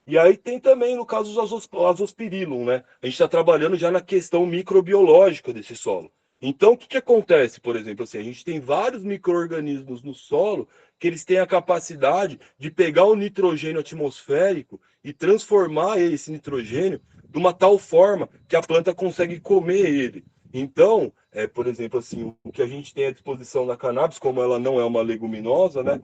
E aí tem também, no caso, o azospirillum, né? A gente está trabalhando já na questão microbiológica desse solo. Então, o que que acontece, por exemplo, assim, a gente tem vários micro-organismos no solo que eles têm a capacidade de pegar o nitrogênio atmosférico e transformar esse nitrogênio de uma tal forma que a planta consegue comer ele. Então, por exemplo, assim, o que a gente tem à disposição na cannabis, como ela não é uma leguminosa, né?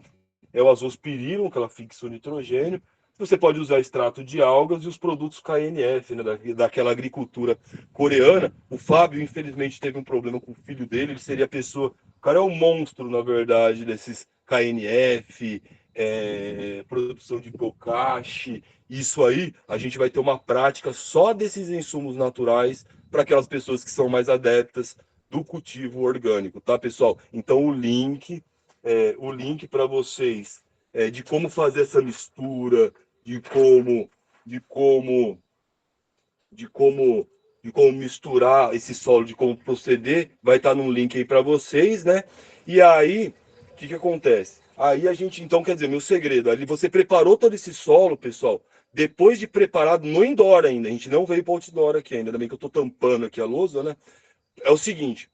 É o azospirillum, que ela fixa o nitrogênio. Você pode usar extrato de algas e os produtos KNF, né, daquela agricultura coreana. O Fábio, infelizmente, teve um problema com o filho dele. Ele seria a pessoa. O cara é um monstro, na verdade, desses KNF, produção de bokashi. Isso aí, a gente vai ter uma prática só desses insumos naturais para aquelas pessoas que são mais adeptas do cultivo orgânico, tá, pessoal? Então, o link para vocês de como fazer essa mistura, de como, de como, de como, de como misturar esse solo, de como proceder, vai estar num link aí para vocês, né? E aí, o que que acontece? Aí a gente, então, quer dizer, meu segredo, ali você preparou todo esse solo, pessoal, depois de preparado no indoor ainda, a gente não veio para o outdoor aqui ainda, também que eu estou tampando aqui a lousa, né? É o seguinte,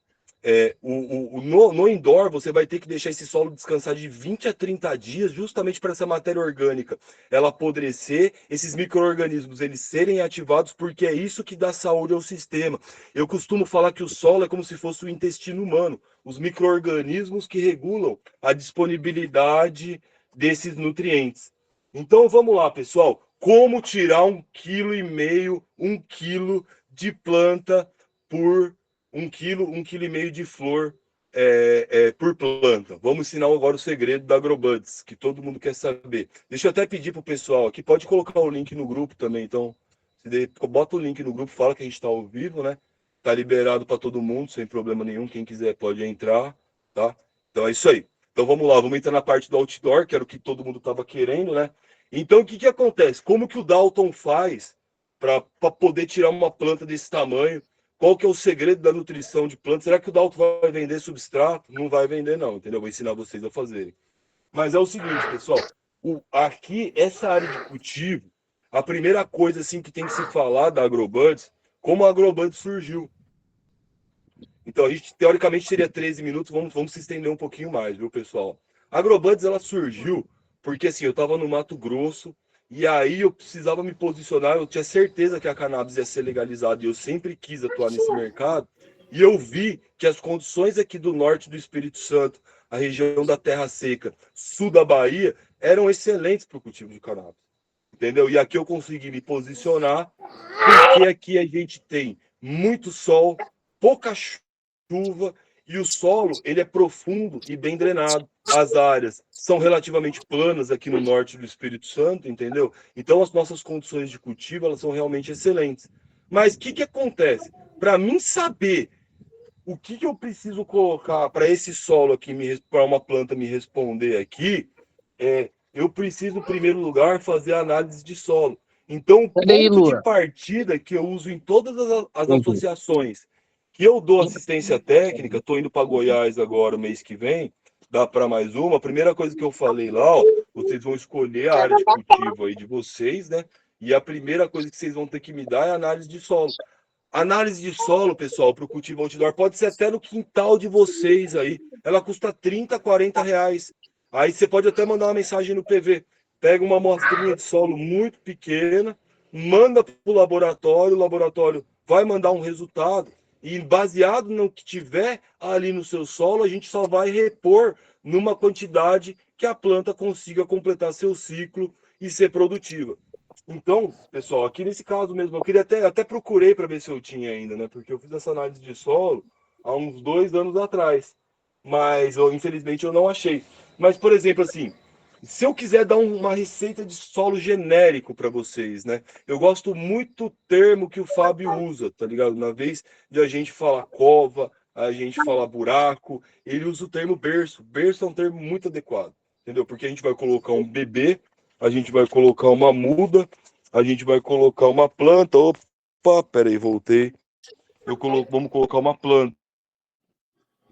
no indoor você vai ter que deixar esse solo descansar de 20 a 30 dias, justamente para essa matéria orgânica ela apodrecer, esses micro-organismos eles serem ativados, porque é isso que dá saúde ao sistema. Eu costumo falar que o solo é como se fosse o intestino humano, os micro-organismos que regulam a disponibilidade desses nutrientes. Então vamos lá, pessoal. como tirar 1,5 kg, 1 kg de planta por 1,5 kg de flor por planta. Vamos ensinar agora o segredo da Agrobuds, que todo mundo quer saber. Deixa eu até pedir pro pessoal aqui, pode colocar o link no grupo também, então, bota o link no grupo, fala que a gente está ao vivo, né? Tá liberado para todo mundo, sem problema nenhum, quem quiser pode entrar, tá? Então é isso aí. Então vamos lá, vamos entrar na parte do outdoor, que era o que todo mundo estava querendo, né? Então o que acontece? Como que o Dalton faz para poder tirar uma planta desse tamanho? Qual que é o segredo da nutrição de plantas? Será que o Dalton vai vender substrato? Não vai vender não, entendeu? Vou ensinar vocês a fazerem. Mas é o seguinte, pessoal, aqui, essa área de cultivo, a primeira coisa assim que tem que se falar da Agrobuds, como a Agrobuds surgiu. Então, a gente, teoricamente, teria 13 minutos, vamos se estender um pouquinho mais, viu, pessoal? A Agrobuds, ela surgiu porque, assim, eu estava no Mato Grosso, e aí eu precisava me posicionar, eu tinha certeza que a cannabis ia ser legalizada, e eu sempre quis atuar nesse mercado, e eu vi que as condições aqui do norte do Espírito Santo, a região da Terra Seca, sul da Bahia, eram excelentes para o cultivo de cannabis, entendeu? E aqui eu consegui me posicionar, porque aqui a gente tem muito sol, pouca chuva, e o solo ele é profundo e bem drenado. As áreas são relativamente planas aqui no norte do Espírito Santo, entendeu? Então as nossas condições de cultivo elas são realmente excelentes. Mas o que acontece? Para mim saber o que eu preciso colocar para esse solo aqui, para uma planta me responder aqui, eu preciso, em primeiro lugar, fazer análise de solo. Então, o ponto de partida que eu uso em todas as associações que eu dou assistência técnica, estou indo para Goiás agora, mês que vem, dá para mais uma. A primeira coisa que eu falei lá, ó, vocês vão escolher a área de cultivo aí de vocês, né? E a primeira coisa que vocês vão ter que me dar é a análise de solo. Análise de solo, pessoal, para o cultivo outdoor, pode ser até no quintal de vocês aí. Ela custa 30, 40 reais. Aí você pode até mandar uma mensagem no PV. Pega uma amostrinha de solo muito pequena, manda para o laboratório vai mandar um resultado. E baseado no que tiver ali no seu solo, a gente só vai repor numa quantidade que a planta consiga completar seu ciclo e ser produtiva. Então, pessoal, aqui nesse caso mesmo, eu queria até procurei para ver se eu tinha ainda, né? Porque eu fiz essa análise de solo há uns 2 anos atrás. Mas, infelizmente, eu não achei. Mas, por exemplo, assim, se eu quiser dar uma receita de solo genérico para vocês, né? Eu gosto muito do termo que o Fábio usa, tá ligado? Na vez de a gente falar cova, a gente falar buraco, ele usa o termo berço. Berço é um termo muito adequado, entendeu? Porque a gente vai colocar um bebê, a gente vai colocar uma muda, a gente vai colocar uma planta. Opa, peraí, voltei. Vamos colocar uma planta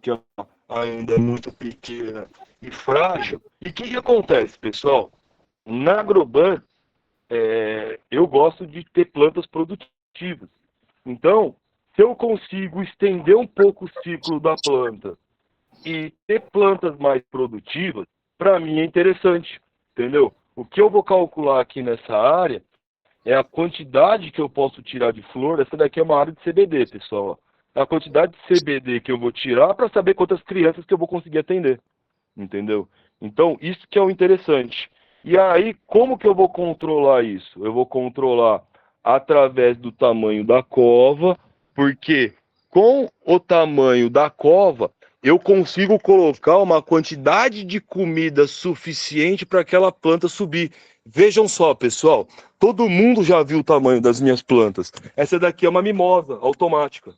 que ainda é muito pequena e frágil. E o que acontece, pessoal? Na Agroban, eu gosto de ter plantas produtivas. Então, se eu consigo estender um pouco o ciclo da planta e ter plantas mais produtivas, para mim é interessante, entendeu? O que eu vou calcular aqui nessa área é a quantidade que eu posso tirar de flor. Essa daqui é uma área de CBD, pessoal. A quantidade de CBD que eu vou tirar para saber quantas crianças que eu vou conseguir atender, entendeu? Então, isso que é o interessante. E aí, como que eu vou controlar isso? Eu vou controlar através do tamanho da cova, porque com o tamanho da cova, eu consigo colocar uma quantidade de comida suficiente para aquela planta subir. Vejam só, pessoal, todo mundo já viu o tamanho das minhas plantas. Essa daqui é uma mimosa automática.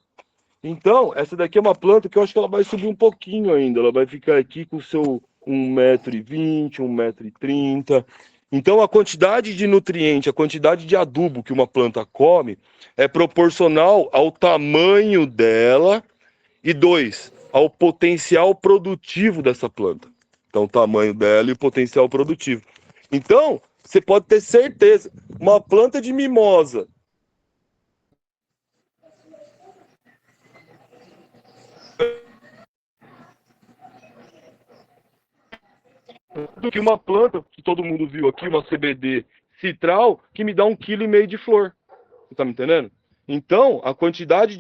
Então, essa daqui é uma planta que eu acho que ela vai subir um pouquinho ainda. Ela vai ficar aqui com o seu 1,20 m, 1,30 m. Então, a quantidade de nutriente, a quantidade de adubo que uma planta come é proporcional ao tamanho dela e, 2, ao potencial produtivo dessa planta. Então, o tamanho dela e o potencial produtivo. Então, você pode ter certeza, uma planta de mimosa do que uma planta que todo mundo viu aqui, uma CBD citral, que me dá 1,5 kg de flor. Você tá me entendendo? Então, a quantidade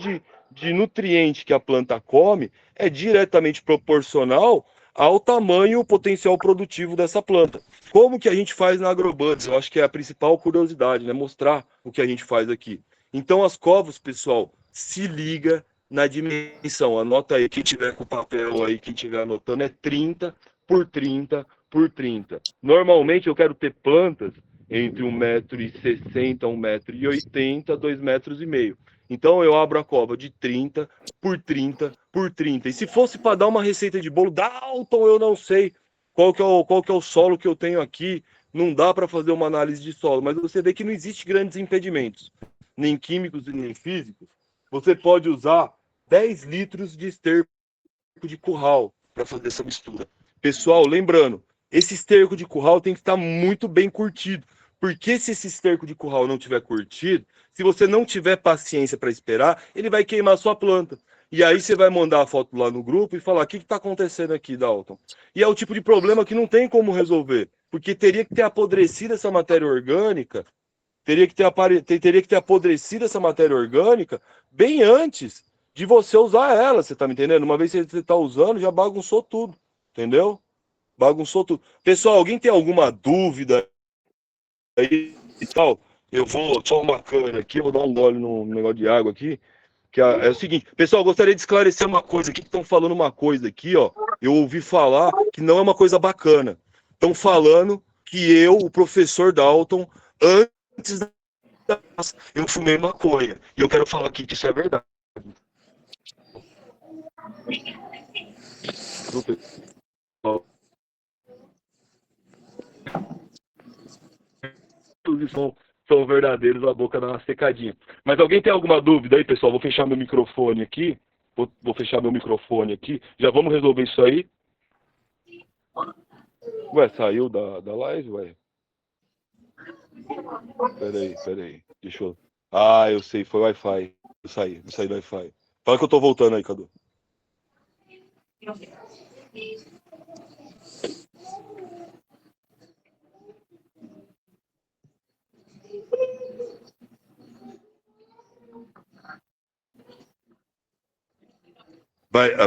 de nutriente que a planta come é diretamente proporcional ao tamanho e o potencial produtivo dessa planta. Como que a gente faz na Agrobuds? Eu acho que é a principal curiosidade, né? Mostrar o que a gente faz aqui. Então, as covas, pessoal, se liga na dimensão. Anota aí, quem tiver com papel aí, quem tiver anotando, é 30 por 30 por 30. Normalmente eu quero ter plantas entre 1,60 m, 1,80 m, 2,5 m. Então eu abro a cova de 30 por 30 por 30. E se fosse para dar uma receita de bolo, Dalton, eu não sei qual que é o solo que eu tenho aqui. Não dá para fazer uma análise de solo, mas você vê que não existe grandes impedimentos, nem químicos e nem físicos. Você pode usar 10 litros de esterco de curral para fazer essa mistura. Pessoal, lembrando, esse esterco de curral tem que estar muito bem curtido. Porque se esse esterco de curral não tiver curtido, se você não tiver paciência para esperar, ele vai queimar a sua planta. E aí você vai mandar a foto lá no grupo e falar: o que está acontecendo aqui, Dalton? E é o tipo de problema que não tem como resolver. Porque teria que ter apodrecido essa matéria orgânica, teria que ter apodrecido essa matéria orgânica bem antes de você usar ela, você tá me entendendo? Uma vez que você tá usando, já bagunçou tudo, entendeu? Bagunçou tudo. Pessoal, alguém tem alguma dúvida aí e tal? Eu vou só uma câmera aqui, eu vou dar um gole no negócio de água aqui, que é o seguinte, pessoal, eu gostaria de esclarecer uma coisa aqui, que estão falando uma coisa aqui, ó, eu ouvi falar que não é uma coisa bacana. Estão falando que eu, o professor Dalton, antes da eu fumei maconha. E eu quero falar aqui que isso é verdade. São verdadeiros, a boca dá uma secadinha. Mas alguém tem alguma dúvida aí, pessoal? Vou fechar meu microfone aqui. Vou fechar meu microfone aqui. Já vamos resolver isso aí. Ué, saiu da live, ué? Peraí. Deixa eu... Ah, eu sei, foi Wi-Fi. Eu saí do Wi-Fi. Fala que eu tô voltando aí, Cadu.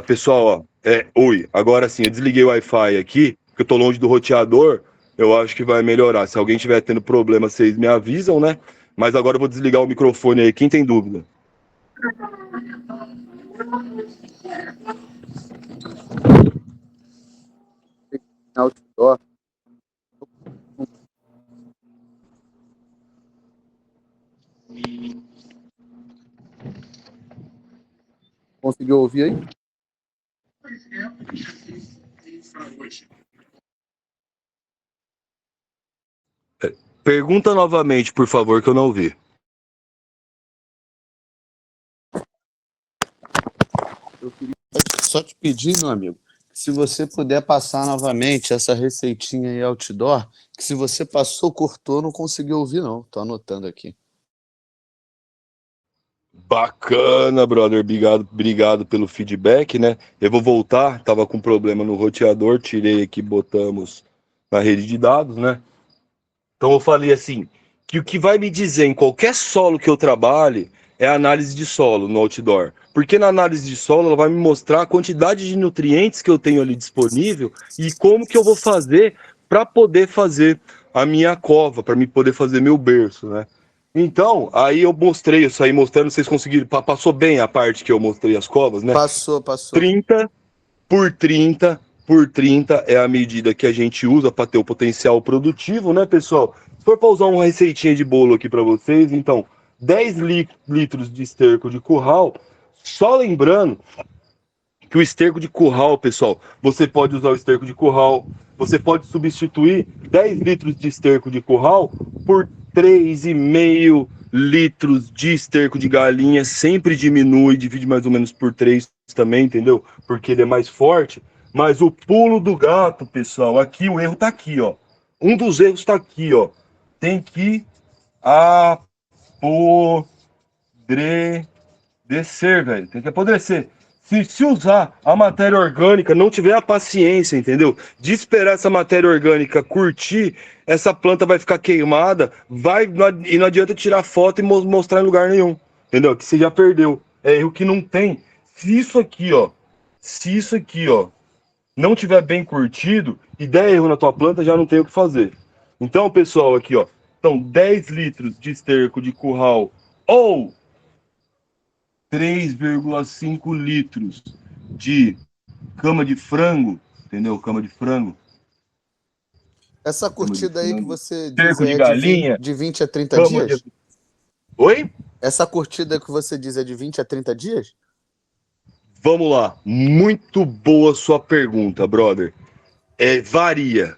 Pessoal, ó, oi, agora sim, eu desliguei o Wi-Fi aqui, porque eu tô longe do roteador, eu acho que vai melhorar. Se alguém tiver tendo problema, vocês me avisam, né? Mas agora eu vou desligar o microfone aí, quem tem dúvida? Outdoor. Conseguiu ouvir aí? Pergunta novamente, por favor, que eu não ouvi. Eu queria só te pedir, meu amigo, que se você puder passar novamente essa receitinha aí outdoor, que se você passou, cortou, não conseguiu ouvir não. Tô anotando aqui. Bacana, brother. Obrigado pelo feedback, né? Eu vou voltar, tava com problema no roteador, tirei aqui, botamos na rede de dados, né? Então eu falei assim, que o que vai me dizer em qualquer solo que eu trabalhe é a análise de solo no outdoor. Porque na análise de solo ela vai me mostrar a quantidade de nutrientes que eu tenho ali disponível e como que eu vou fazer para poder fazer a minha cova, para me poder fazer meu berço, né? Então, aí eu saí mostrando, vocês conseguiram, passou bem a parte que eu mostrei as covas, né? Passou. 30 por 30 por 30 é a medida que a gente usa para ter o potencial produtivo, né, pessoal? Se for para usar uma receitinha de bolo aqui para vocês, então 10 litros de esterco de curral, só lembrando que o esterco de curral, pessoal, você pode usar o esterco de curral, você pode substituir 10 litros de esterco de curral por 3,5 litros de esterco de galinha, sempre diminui, divide mais ou menos por 3 também, entendeu? Porque ele é mais forte. Mas o pulo do gato, pessoal, aqui o erro tá aqui, ó. Um dos erros tá aqui, ó. Tem que apodrecer, velho. Tem que apodrecer. Se usar a matéria orgânica, não tiver a paciência, entendeu? De esperar essa matéria orgânica curtir, essa planta vai ficar queimada, e não adianta tirar foto e mostrar em lugar nenhum, entendeu? Que você já perdeu. É erro que não tem. Se isso aqui, ó, não tiver bem curtido e der erro na tua planta, já não tem o que fazer. Então, pessoal, aqui, ó, então 10 litros de esterco de curral ou 3,5 litros de cama de frango, entendeu? Cama de frango. Essa curtida aí que você diz Esterco de é galinha, de 20 a 30 cama dias? de... Oi? Essa curtida que você diz é de 20 a 30 dias? Vamos lá. Muito boa sua pergunta, brother. Varia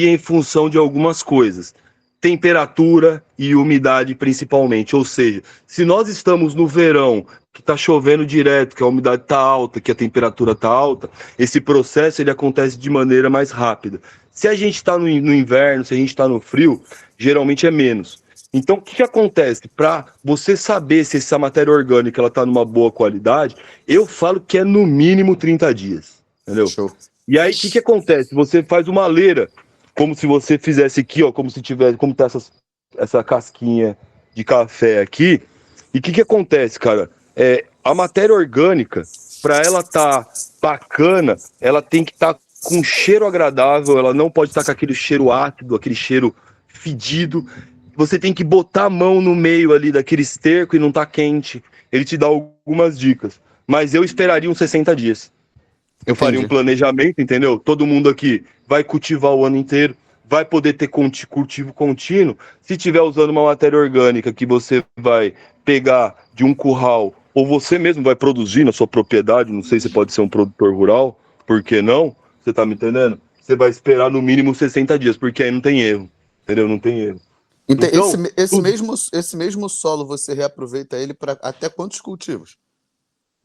em função de algumas coisas. Temperatura e umidade principalmente. Ou seja, se nós estamos no verão, que está chovendo direto, que a umidade está alta, que a temperatura está alta, esse processo ele acontece de maneira mais rápida. Se a gente está no inverno, se a gente está no frio, geralmente é menos. Então, o que acontece? Para você saber se essa matéria orgânica está numa boa qualidade, eu falo que é no mínimo 30 dias. Entendeu? Show. E aí, o que acontece? Você faz uma leira, como se você fizesse aqui, ó, como se tivesse, como tá essa casquinha de café aqui. E o que acontece, cara? A matéria orgânica, para ela tá bacana, ela tem que estar com um cheiro agradável, ela não pode estar com aquele cheiro ácido, aquele cheiro fedido. Você tem que botar a mão no meio ali daquele esterco e não tá quente. Ele te dá algumas dicas. Mas eu esperaria uns 60 dias. Eu faria um planejamento, entendeu? Todo mundo aqui vai cultivar o ano inteiro, vai poder ter cultivo contínuo. Se tiver usando uma matéria orgânica que você vai pegar de um curral, ou você mesmo vai produzir na sua propriedade, não sei se pode ser um produtor rural, por que não? Você tá me entendendo? Você vai esperar no mínimo 60 dias, porque aí não tem erro, entendeu? Não tem erro. Então, Então, esse mesmo solo, você reaproveita ele para até quantos cultivos?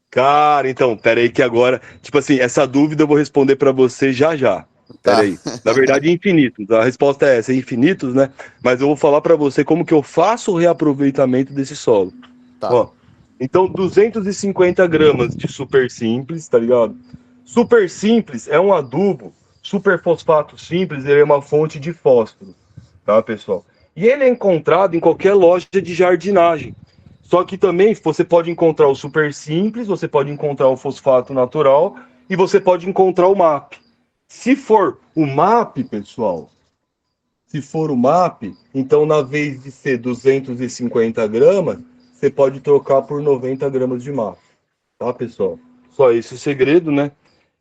Cara, então, peraí que agora, tipo assim, essa dúvida eu vou responder para você já já. Peraí. Na verdade, infinitos. A resposta é essa, infinitos, né? Mas eu vou falar para você como que eu faço o reaproveitamento desse solo. Tá. Ó, então, 250 gramas de super simples, tá ligado? Super simples é um adubo, super fosfato simples, ele é uma fonte de fósforo, tá, pessoal? E ele é encontrado em qualquer loja de jardinagem. Só que também você pode encontrar o super simples, você pode encontrar o fosfato natural e você pode encontrar o MAP. Se for o MAP, pessoal, se for o MAP, então na vez de ser 250 gramas, você pode trocar por 90 gramas de MAP. Tá, pessoal? Só esse o segredo, né?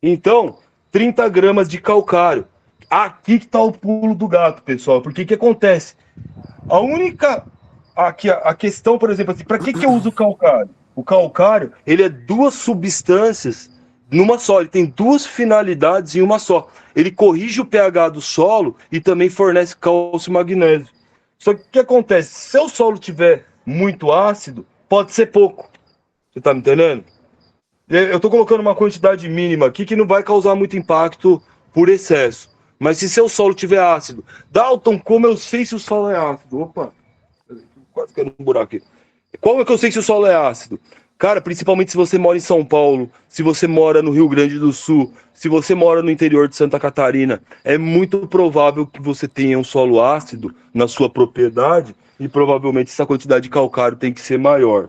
Então, 30 gramas de calcário. Aqui que tá o pulo do gato, pessoal. Porque que acontece? A única... Aqui, a questão, por exemplo, assim, para que eu uso o calcário? O calcário, ele é duas substâncias numa só, ele tem duas finalidades em uma só. Ele corrige o pH do solo e também fornece cálcio e magnésio. Só que o que acontece? Se o solo tiver muito ácido, pode ser pouco. Você tá me entendendo? Eu tô colocando uma quantidade mínima aqui que não vai causar muito impacto por excesso. Mas se seu solo tiver ácido, Dalton, como eu sei se o solo é ácido? Opa! Quase caiu num buraco aqui. Como é que eu sei se o solo é ácido? Cara, principalmente se você mora em São Paulo, se você mora no Rio Grande do Sul, se você mora no interior de Santa Catarina, é muito provável que você tenha um solo ácido na sua propriedade e provavelmente essa quantidade de calcário tem que ser maior.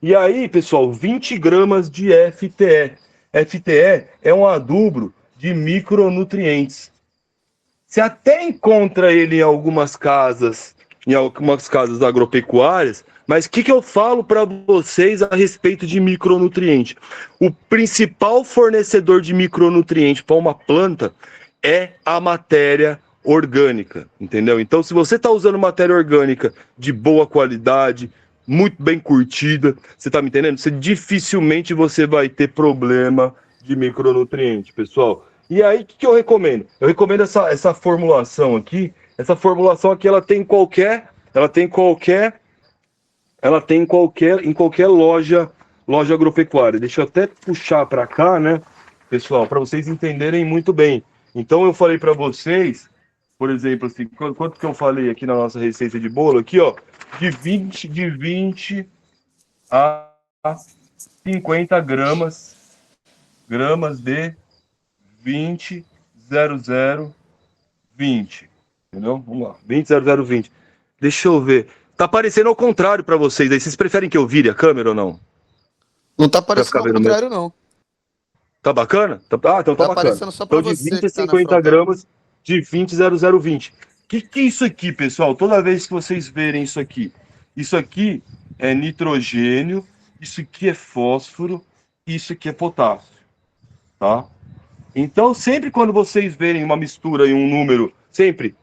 E aí, pessoal, 20 gramas de FTE. FTE é um adubo de micronutrientes. Você até encontra ele em algumas casas agropecuárias, mas o que eu falo para vocês a respeito de micronutriente? O principal fornecedor de micronutriente para uma planta é a matéria orgânica, entendeu? Então, se você está usando matéria orgânica de boa qualidade, muito bem curtida, você está me entendendo? Dificilmente você vai ter problema de micronutriente, pessoal. E aí, o que eu recomendo? Eu recomendo essa formulação aqui. Essa formulação aqui, ela tem em qualquer loja agropecuária. Deixa eu até puxar para cá, né, pessoal, para vocês entenderem muito bem. Então, eu falei para vocês, por exemplo, assim, quanto que eu falei aqui na nossa receita de bolo, aqui, ó, de 20 a 50 gramas de 20, 00, 20. Entendeu? Vamos lá. 20, 00, 20. Deixa eu ver. Tá parecendo ao contrário para vocês aí. Vocês preferem que eu vire a câmera ou não? Não tá Pra parecendo ficar ao vendo contrário, não. Tá bacana? Então tá Tá bacana. aparecendo só pra Então de você 20 que a tá na 50 frontal. gramas de 20,0020. Que é isso aqui, pessoal? Toda vez que vocês verem isso aqui é nitrogênio, isso aqui é fósforo, isso aqui é potássio, tá? Então, sempre quando vocês verem uma mistura em um número, sempre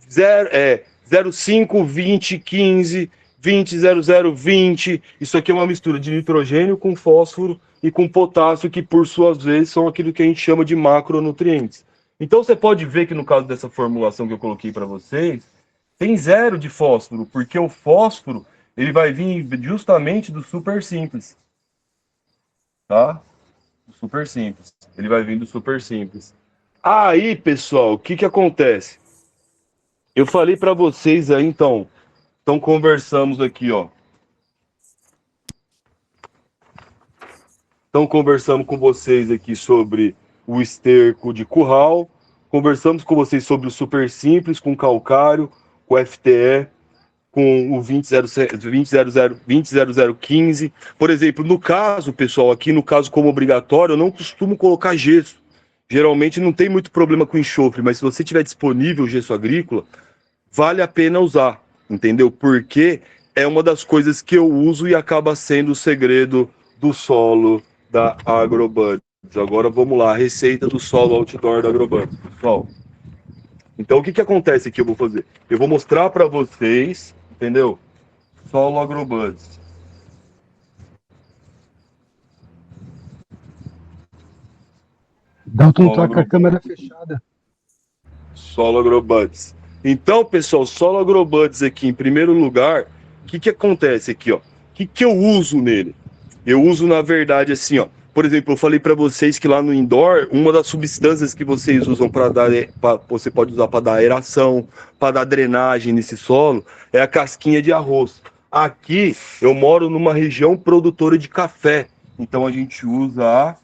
0,5, 20, 15, 20, 00, 20, isso aqui é uma mistura de nitrogênio com fósforo e com potássio, que por suas vezes são aquilo que a gente chama de macronutrientes. Então, você pode ver que no caso dessa formulação que eu coloquei para vocês, tem 0 de fósforo, porque o fósforo ele vai vir justamente do super simples, tá? Super simples. Ele vai vir do super simples. Aí, pessoal, o que que acontece? Eu falei para vocês aí, então conversamos aqui, ó. Então conversamos com vocês aqui sobre o esterco de curral, conversamos com vocês sobre o super simples, com calcário, com FTE, com o 20,0015. Por exemplo, no caso, pessoal, aqui no caso como obrigatório, eu não costumo colocar gesso. Geralmente não tem muito problema com enxofre, mas se você tiver disponível gesso agrícola, vale a pena usar, entendeu? Porque é uma das coisas que eu uso e acaba sendo o segredo do solo da Agrobuds. Agora vamos lá, a receita do solo outdoor da Agrobuds, pessoal. Então o que que acontece aqui? Eu vou fazer. Eu vou mostrar para vocês, entendeu? Solo Agrobuds. Dalton tá com a câmera fechada. Solo Agrobuds. Então, pessoal, solo Agrobuds aqui, em primeiro lugar, o que que acontece aqui, ó? O que que eu uso nele? Eu uso, na verdade, assim, ó. Por exemplo, eu falei para vocês que lá no indoor, uma das substâncias que vocês usam para dar, você pode usar para dar aeração, para dar drenagem nesse solo, é a casquinha de arroz. Aqui, eu moro numa região produtora de café, então a gente usa a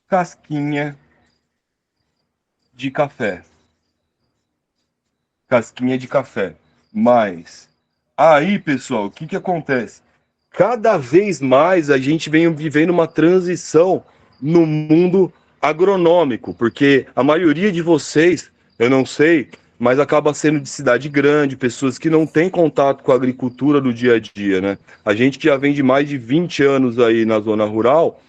casquinha de café. Casquinha de café. Mas aí, pessoal, o que que acontece? Cada vez mais a gente vem vivendo uma transição no mundo agronômico, porque a maioria de vocês, eu não sei, mas acaba sendo de cidade grande, pessoas que não têm contato com a agricultura do dia a dia, né? A gente que já vem de mais de 20 anos aí na zona rural,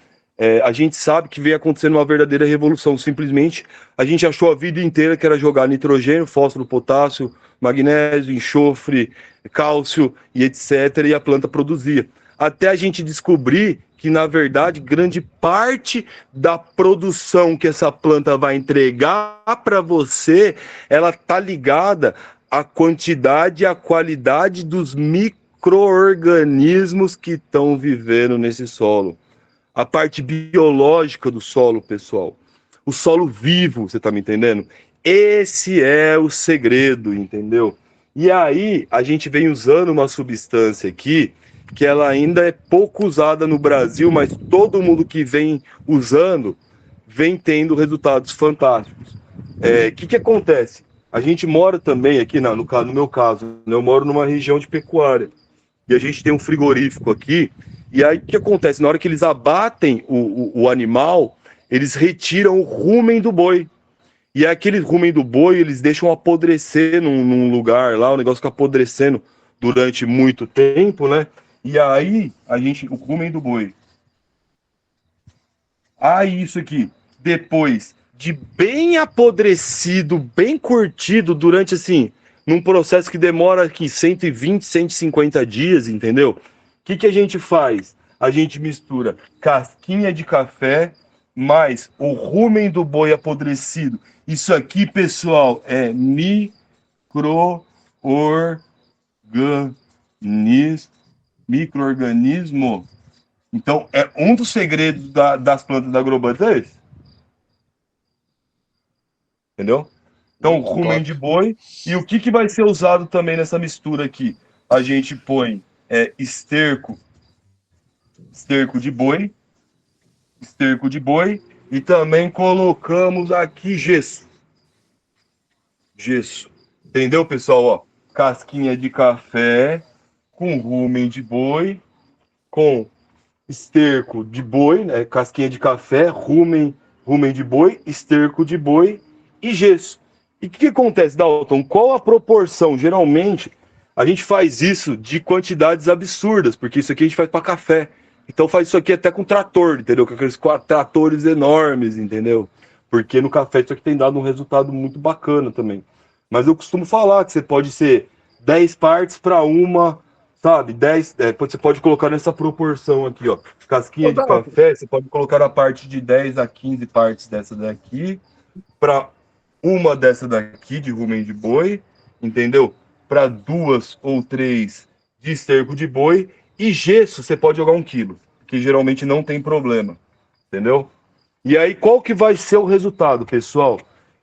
a gente sabe que vem acontecendo uma verdadeira revolução. Simplesmente a gente achou a vida inteira que era jogar nitrogênio, fósforo, potássio, magnésio, enxofre, cálcio e etc. E a planta produzia. Até a gente descobrir que, na verdade, grande parte da produção que essa planta vai entregar para você, ela tá ligada à quantidade e à qualidade dos micro-organismos que estão vivendo nesse solo. A parte biológica do solo, pessoal. O solo vivo, você tá me entendendo? Esse é o segredo, entendeu? E aí, a gente vem usando uma substância aqui que ela ainda é pouco usada no Brasil, mas todo mundo que vem usando vem tendo resultados fantásticos. Que acontece? A gente mora também aqui, no meu caso, né, eu moro numa região de pecuária e a gente tem um frigorífico aqui. E aí o que acontece? Na hora que eles abatem o animal, eles retiram o rumen do boi. E aquele rumen do boi, eles deixam apodrecer num lugar lá, o negócio fica apodrecendo durante muito tempo, né? E aí, o rumen do boi. Aí, isso aqui, depois de bem apodrecido, bem curtido, durante assim, num processo que demora aqui 120, 150 dias, entendeu? O que a gente faz? A gente mistura casquinha de café mais o rumen do boi apodrecido. Isso aqui, pessoal, é micro-organismo. Então, é um dos segredos das plantas da Agrobuds é esse. Entendeu? Então, rumen de boi. E o que vai ser usado também nessa mistura aqui? A gente põe esterco de boi, e também colocamos aqui gesso. Entendeu, pessoal? Ó, casquinha de café com rumen de boi, com esterco de boi, né? Casquinha de café, rumen rumen de boi, esterco de boi e gesso. E o que acontece, Dalton? Qual a proporção? Geralmente, a gente faz isso de quantidades absurdas, porque isso aqui a gente faz para café. Então faz isso aqui até com trator, entendeu? Com aqueles 4 tratores enormes, entendeu? Porque no café isso aqui tem dado um resultado muito bacana também. Mas eu costumo falar que você pode ser 10 partes para uma, sabe? 10, você pode colocar nessa proporção aqui, ó. Casquinha de café, você pode colocar a parte de 10 a 15 partes dessa daqui para uma dessa daqui de rumen de boi, entendeu? Para 2 ou 3 de esterco de boi. E gesso você pode jogar 1 quilo, que geralmente não tem problema, entendeu? E aí qual que vai ser o resultado, pessoal?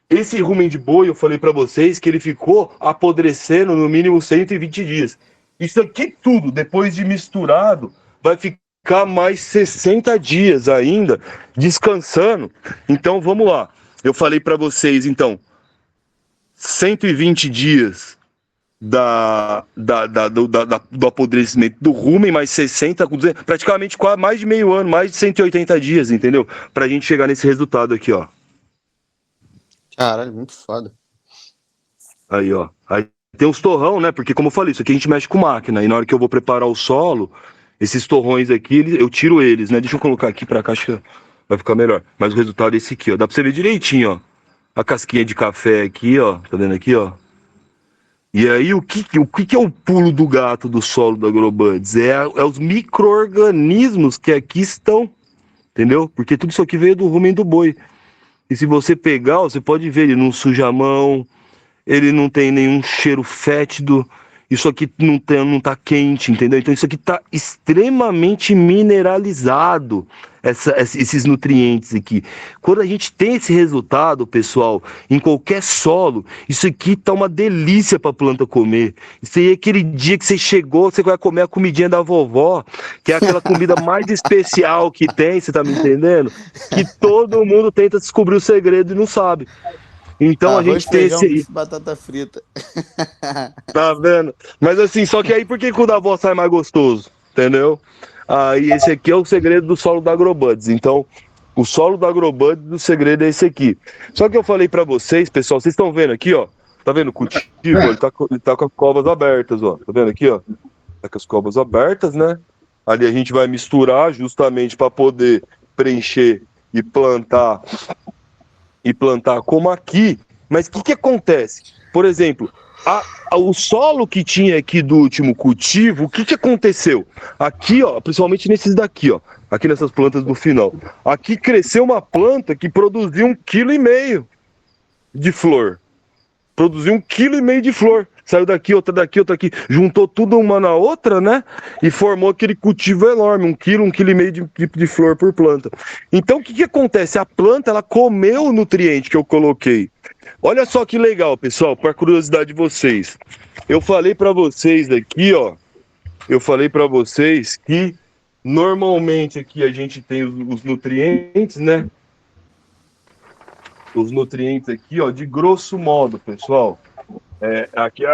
Esse rumen de boi, eu falei para vocês que ele ficou apodrecendo no mínimo 120 dias. Isso aqui tudo, depois de misturado, vai ficar mais 60 dias ainda descansando. Então vamos lá. Eu falei para vocês, então, 120 dias do apodrecimento do rumen, mais 60, praticamente quase mais de meio ano, mais de 180 dias, entendeu? Pra gente chegar nesse resultado aqui, ó. Caralho, muito foda. Aí, ó. Aí tem os torrão, né? Porque, como eu falei, isso aqui a gente mexe com máquina. E na hora que eu vou preparar o solo, esses torrões aqui, eu tiro eles, né? Deixa eu colocar aqui pra cá, acho que vai ficar melhor. Mas o resultado é esse aqui, ó. Dá pra você ver direitinho, ó. A casquinha de café aqui, ó. Tá vendo aqui, ó? E aí, o que é o pulo do gato do solo da Agrobuds? É os micro-organismos que aqui estão, entendeu? Porque tudo isso aqui veio do rumen do boi. E se você pegar, você pode ver, ele não suja a mão, ele não tem nenhum cheiro fétido, isso aqui não tá quente, entendeu? Então isso aqui tá extremamente mineralizado, esses nutrientes aqui. Quando a gente tem esse resultado, pessoal, em qualquer solo, isso aqui tá uma delícia para a planta comer. Isso aí é aquele dia que você chegou, você vai comer a comidinha da vovó, que é aquela comida mais especial que tem, você tá me entendendo? Que todo mundo tenta descobrir o segredo e não sabe. Então a gente tem feijão, esse. bife, batata frita. Tá vendo? Mas assim, só que aí por que o da avó sai mais gostoso? Entendeu? Aí esse aqui é o segredo do solo da Agrobuds. Então, o solo da Agrobuds, o segredo é esse aqui. Só que eu falei pra vocês, pessoal, vocês estão vendo aqui, ó. Tá vendo o cultivo? Ele tá com as covas abertas, ó. Tá vendo aqui, ó? Tá com as covas abertas, né? Ali a gente vai misturar justamente para poder preencher e plantar como aqui. Mas o que acontece? Por exemplo, o solo que tinha aqui do último cultivo, o que aconteceu? Aqui, ó, principalmente nesses daqui, ó, aqui nessas plantas do final, aqui cresceu uma planta que produziu 1,5 kg de flor. Produziu 1,5 kg de flor. Saiu daqui, outra aqui. Juntou tudo uma na outra, né? E formou aquele cultivo enorme, 1,5 kg de flor por planta. Então, o que acontece? A planta, ela comeu o nutriente que eu coloquei. Olha só que legal, pessoal, para curiosidade de vocês. Eu falei para vocês aqui, ó. Eu falei para vocês que normalmente aqui a gente tem os nutrientes, né? Os nutrientes aqui, ó, de grosso modo, pessoal. Aqui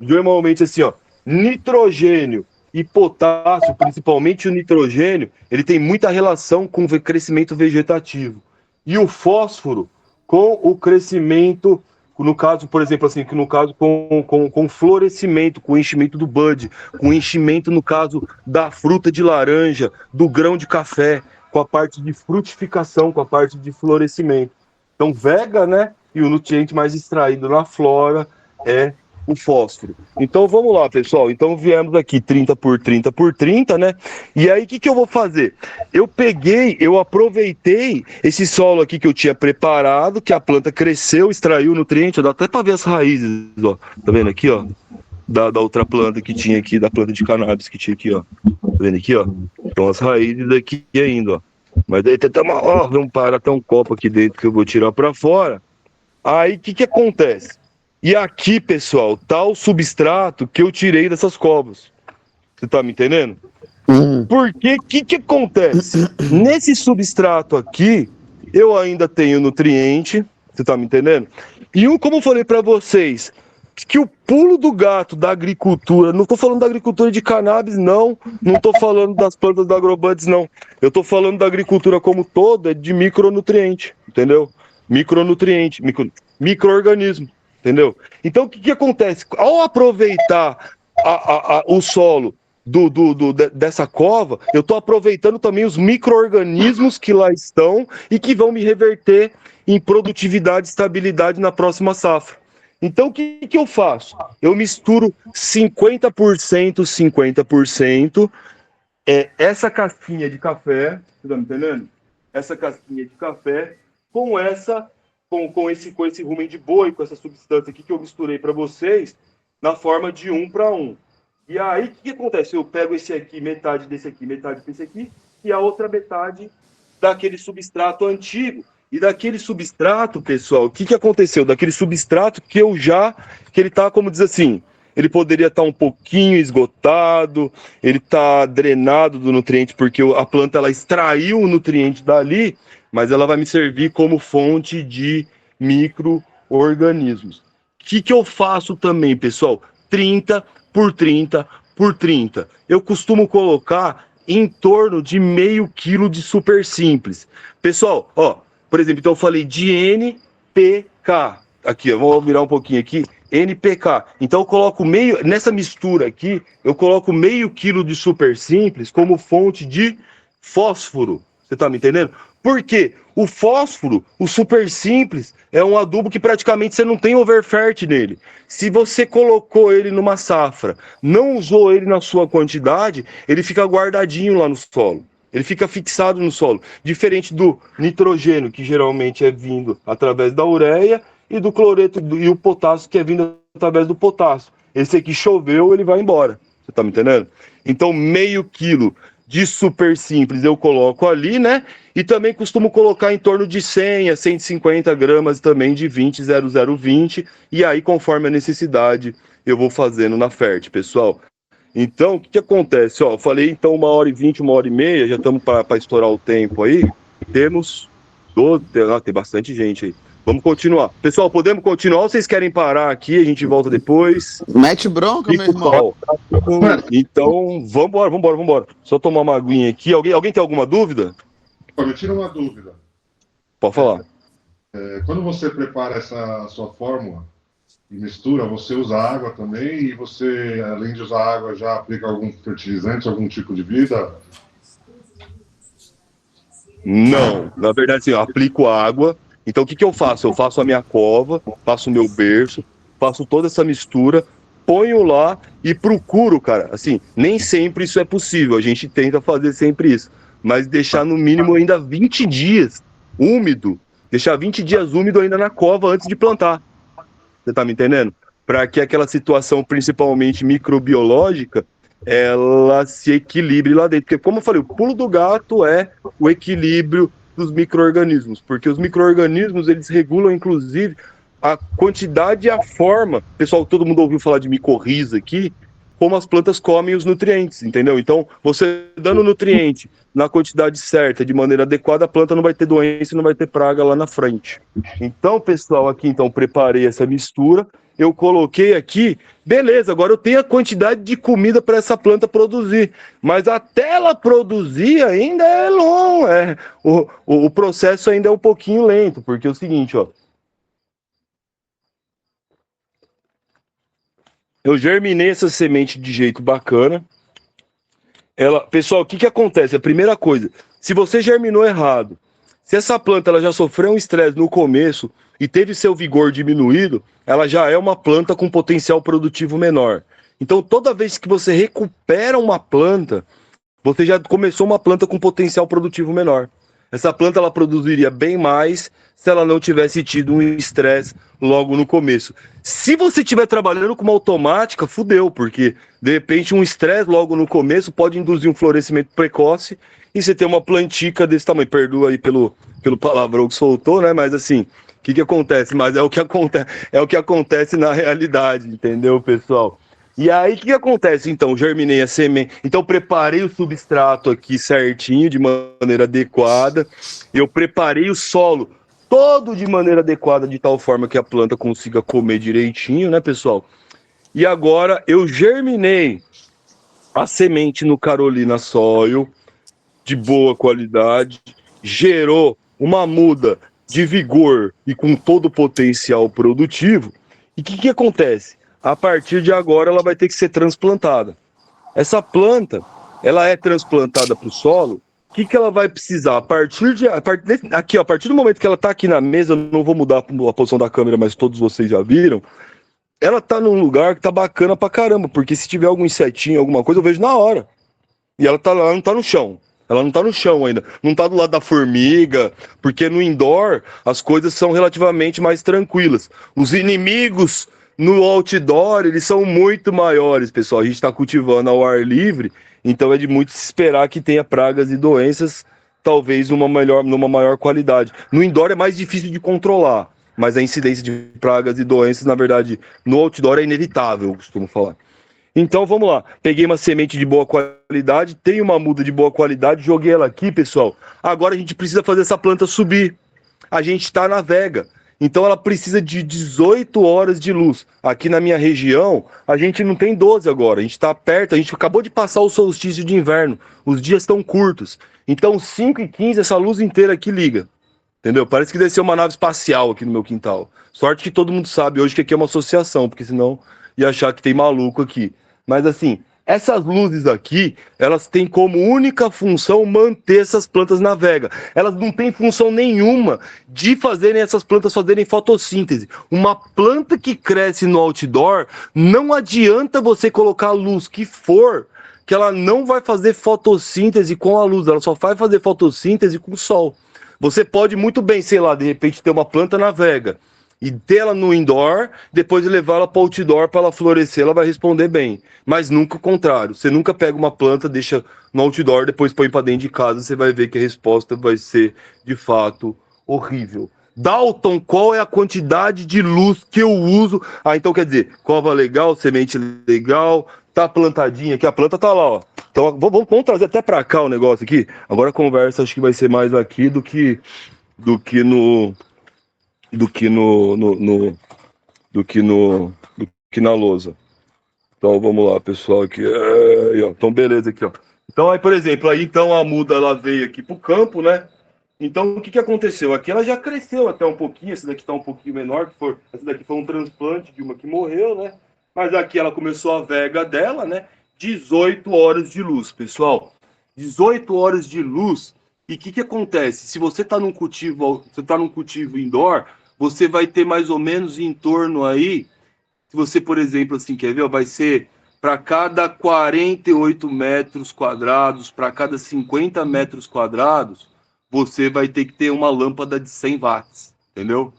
normalmente assim, ó, nitrogênio e potássio, principalmente o nitrogênio, ele tem muita relação com o crescimento vegetativo. E o fósforo com o crescimento, no caso, por exemplo, assim, no caso com florescimento, com enchimento do bud, com enchimento, no caso, da fruta de laranja, do grão de café, com a parte de frutificação, com a parte de florescimento. Então, vega, né? E o nutriente mais extraído na flora é o fósforo. Então, vamos lá, pessoal. Então, viemos aqui 30 por 30 por 30, né? E aí, o que eu vou fazer? Eu aproveitei esse solo aqui que eu tinha preparado, que a planta cresceu, extraiu o nutriente. Dá até para ver as raízes, ó. Tá vendo aqui, ó? Da outra planta que tinha aqui, da planta de cannabis que tinha aqui, ó. Tá vendo aqui, ó? Então, as raízes aqui ainda, ó. Mas daí tem até vamos parar até um copo aqui dentro que eu vou tirar para fora. Aí o que acontece? E aqui, pessoal, tá o substrato que eu tirei dessas covas. Você tá me entendendo? Porque o que acontece? Nesse substrato aqui, eu ainda tenho nutriente. Você tá me entendendo? E como eu falei para vocês, que pulo do gato da agricultura, não estou falando da agricultura de cannabis, não estou falando das plantas da Agrobuds, não. Eu estou falando da agricultura como toda, de micronutriente, entendeu? Micronutriente, micro-organismo, entendeu? Então, o que acontece? Ao aproveitar o solo dessa cova, eu estou aproveitando também os micro-organismos que lá estão e que vão me reverter em produtividade e estabilidade na próxima safra. Então, o que eu faço? Eu misturo 50%, 50%, essa casquinha de café, você tá me entendendo? Essa casquinha de café com esse rumen de boi, com essa substância aqui que eu misturei para vocês, na forma de 1 para 1. E aí, o que acontece? Eu pego esse aqui, metade desse aqui, metade desse aqui, e a outra metade daquele substrato antigo. E daquele substrato, pessoal, o que aconteceu? Daquele substrato que ele tá, como diz assim, ele poderia estar um pouquinho esgotado, ele tá drenado do nutriente, porque a planta ela extraiu o nutriente dali, mas ela vai me servir como fonte de micro-organismos. O que eu faço também, pessoal? 30 por 30 por 30. Eu costumo colocar em torno de meio quilo de super simples. Pessoal, ó, por exemplo, então eu falei de NPK. Aqui, ó, vamos virar um pouquinho aqui. NPK. Então eu coloco nessa mistura aqui, eu coloco meio quilo de super simples como fonte de fósforo. Você tá me entendendo? Por quê? O fósforo, o super simples, é um adubo que praticamente você não tem overfert nele. Se você colocou ele numa safra, não usou ele na sua quantidade, ele fica guardadinho lá no solo. Ele fica fixado no solo. Diferente do nitrogênio, que geralmente é vindo através da ureia, e do cloreto e o potássio, que é vindo através do potássio. Esse aqui choveu, ele vai embora. Você tá me entendendo? Então, meio quilo de super simples eu coloco ali, né? E também costumo colocar em torno de 100 a 150 gramas também de 20-0020. E aí, conforme a necessidade, eu vou fazendo na Fert, pessoal. Então, o que acontece? Ó, eu falei então 1h20, 1h30, já estamos para estourar o tempo aí. Temos 12, tem bastante gente aí. Vamos continuar. Pessoal, podemos continuar ou vocês querem parar aqui? A gente volta depois. Mete bronca, meu irmão. Então, vambora. Só tomar uma aguinha aqui. Alguém tem alguma dúvida? Me tira uma dúvida. Pode falar. Quando você prepara essa sua fórmula e mistura, você usa água também e você, além de usar água, já aplica algum fertilizante, algum tipo de vida? Não, na verdade, assim, eu aplico água. Então, o que eu faço? Eu faço a minha cova, faço o meu berço, faço toda essa mistura, ponho lá e procuro, cara. Assim, nem sempre isso é possível, a gente tenta fazer sempre isso. Mas deixar no mínimo ainda 20 dias úmido, deixar 20 dias úmido ainda na cova antes de plantar. Você tá me entendendo? Para que aquela situação, principalmente microbiológica, ela se equilibre lá dentro. Porque, como eu falei, o pulo do gato é o equilíbrio dos micro-organismos, porque os micro-organismos, eles regulam, inclusive, a quantidade e a forma. Pessoal, todo mundo ouviu falar de micorriza aqui, como as plantas comem os nutrientes, entendeu? Então, você dando nutriente na quantidade certa, de maneira adequada, a planta não vai ter doença e não vai ter praga lá na frente. Então, pessoal, aqui, então, preparei essa mistura, eu coloquei aqui, beleza, agora eu tenho a quantidade de comida para essa planta produzir, mas até ela produzir ainda é longo, o processo ainda é um pouquinho lento, porque é o seguinte, ó, eu germinei essa semente de jeito bacana. Pessoal, o que acontece? A primeira coisa, se você germinou errado, se essa planta ela já sofreu um estresse no começo e teve seu vigor diminuído, ela já é uma planta com potencial produtivo menor. Então, toda vez que você recupera uma planta, você já começou uma planta com potencial produtivo menor. Essa planta ela produziria bem mais se ela não tivesse tido um estresse logo no começo. Se você estiver trabalhando com uma automática, fudeu, porque de repente um estresse logo no começo pode induzir um florescimento precoce e você tem uma plantica desse tamanho. Perdoa aí pelo palavrão que soltou, né? Mas assim, o que acontece? Mas é o que acontece na realidade, entendeu, pessoal? E aí, o que acontece, então? Germinei a semente, então preparei o substrato aqui certinho, de maneira adequada, eu preparei o solo todo de maneira adequada, de tal forma que a planta consiga comer direitinho, né, pessoal? E agora eu germinei a semente no Carolina Soil, de boa qualidade, gerou uma muda de vigor e com todo o potencial produtivo. E o que acontece? A partir de agora ela vai ter que ser transplantada. Essa planta, ela é transplantada para o solo. O que ela vai precisar? A partir do momento que ela está aqui na mesa, eu não vou mudar a posição da câmera, mas todos vocês já viram. Ela tá num lugar que tá bacana pra caramba, porque se tiver algum insetinho, alguma coisa, eu vejo na hora. E ela não tá no chão. Ela não tá no chão ainda. Não tá do lado da formiga, porque no indoor as coisas são relativamente mais tranquilas. Os inimigos no outdoor, eles são muito maiores, pessoal. A gente tá cultivando ao ar livre, então é de muito se esperar que tenha pragas e doenças, talvez numa maior qualidade. No indoor é mais difícil de controlar, mas a incidência de pragas e doenças, na verdade, no outdoor é inevitável, eu costumo falar. Então, vamos lá. Peguei uma semente de boa qualidade, tenho uma muda de boa qualidade, joguei ela aqui, pessoal. Agora a gente precisa fazer essa planta subir. A gente está na vega. Então, ela precisa de 18 horas de luz. Aqui na minha região, a gente não tem 12 agora. A gente está perto, a gente acabou de passar o solstício de inverno. Os dias estão curtos. Então, 5h15, essa luz inteira aqui liga. Entendeu? Parece que desceu uma nave espacial aqui no meu quintal. Sorte que todo mundo sabe hoje que aqui é uma associação, porque senão ia achar que tem maluco aqui. Mas assim, essas luzes aqui, elas têm como única função manter essas plantas na vega. Elas não têm função nenhuma de fazerem essas plantas fazerem fotossíntese. Uma planta que cresce no outdoor, não adianta você colocar a luz que for, que ela não vai fazer fotossíntese com a luz, ela só vai fazer fotossíntese com o sol. Você pode muito bem, sei lá, de repente ter uma planta na vega e ter ela no indoor, depois levar ela para o outdoor para ela florescer, ela vai responder bem. Mas nunca o contrário. Você nunca pega uma planta, deixa no outdoor, depois põe para dentro de casa, você vai ver que a resposta vai ser, de fato, horrível. Dalton, qual é a quantidade de luz que eu uso? Ah, então quer dizer, cova legal, semente legal, tá plantadinha aqui, a planta tá lá, ó. Então vamos trazer até para cá o negócio aqui. Agora a conversa acho que vai ser mais aqui do que na lousa. Então vamos lá, pessoal, aqui. Então beleza aqui, ó. Então aí, por exemplo, aí então a muda ela veio aqui pro campo, né? Então o que aconteceu? Aqui ela já cresceu até um pouquinho, essa daqui tá um pouquinho menor, essa daqui foi um transplante de uma que morreu, né? Mas aqui ela começou a vega dela, né? 18 horas de luz, pessoal. 18 horas de luz. E o que acontece? Se você está num cultivo indoor, você vai ter mais ou menos em torno aí, se você, por exemplo, assim, quer ver, vai ser para cada 48 metros quadrados, para cada 50 metros quadrados, você vai ter que ter uma lâmpada de 100 watts, entendeu?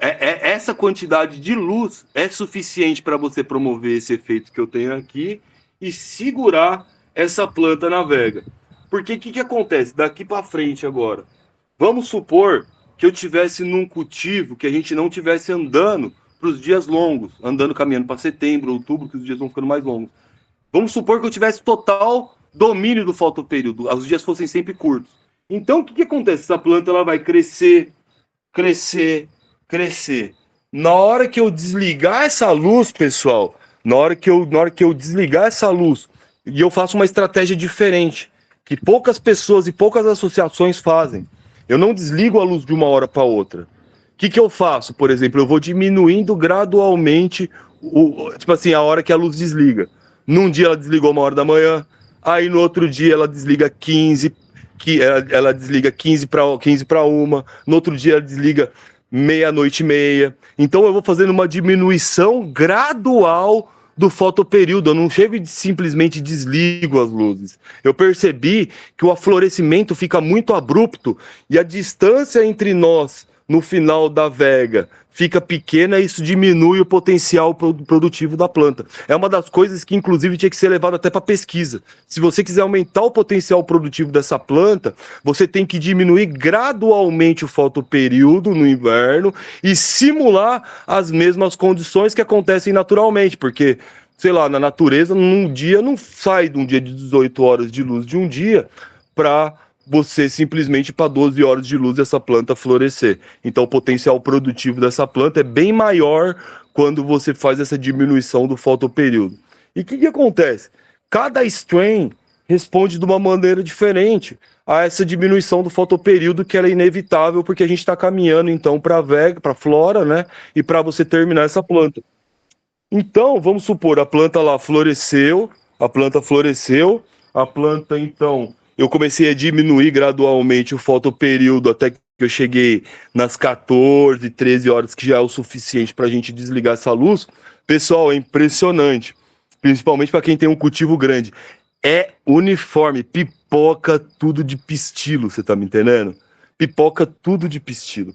Essa quantidade de luz é suficiente para você promover esse efeito que eu tenho aqui e segurar essa planta na vega. Porque o que acontece? Daqui para frente agora, vamos supor que eu tivesse num cultivo que a gente não tivesse andando para os dias longos, andando, caminhando para setembro, outubro, que os dias vão ficando mais longos. Vamos supor que eu tivesse total domínio do fotoperíodo, os dias fossem sempre curtos. Então, o que acontece? Essa planta ela vai crescer, crescer, crescer. Na hora que eu desligar essa luz, pessoal, na hora que eu desligar essa luz, e eu faço uma estratégia diferente, que poucas pessoas e poucas associações fazem. Eu não desligo a luz de uma hora para outra. O que eu faço, por exemplo? Eu vou diminuindo gradualmente tipo assim, a hora que a luz desliga. Num dia ela desligou 1h da manhã, aí no outro dia ela desliga 15, ela desliga 15 para 1, no outro dia ela desliga 00:30. Então eu vou fazendo uma diminuição gradual do fotoperíodo, eu não chego e simplesmente desligo as luzes. Eu percebi que o aflorescimento fica muito abrupto e a distância entre nós no final da vega fica pequena e isso diminui o potencial produtivo da planta. É uma das coisas que, inclusive, tinha que ser levado até para pesquisa. Se você quiser aumentar o potencial produtivo dessa planta, você tem que diminuir gradualmente o fotoperíodo no inverno e simular as mesmas condições que acontecem naturalmente, porque, sei lá, na natureza, num dia, não sai de um dia de 18 horas de luz de um dia para você simplesmente para 12 horas de luz essa planta florescer. Então o potencial produtivo dessa planta é bem maior quando você faz essa diminuição do fotoperíodo. E o que acontece? Cada strain responde de uma maneira diferente a essa diminuição do fotoperíodo, que ela é inevitável, porque a gente está caminhando, então, para a flora, né? E para você terminar essa planta. Então, vamos supor, a planta lá floresceu, então, eu comecei a diminuir gradualmente o fotoperíodo até que eu cheguei nas 14, 13 horas, que já é o suficiente para a gente desligar essa luz. Pessoal, é impressionante, principalmente para quem tem um cultivo grande. É uniforme, pipoca tudo de pistilo, você tá me entendendo? Pipoca tudo de pistilo.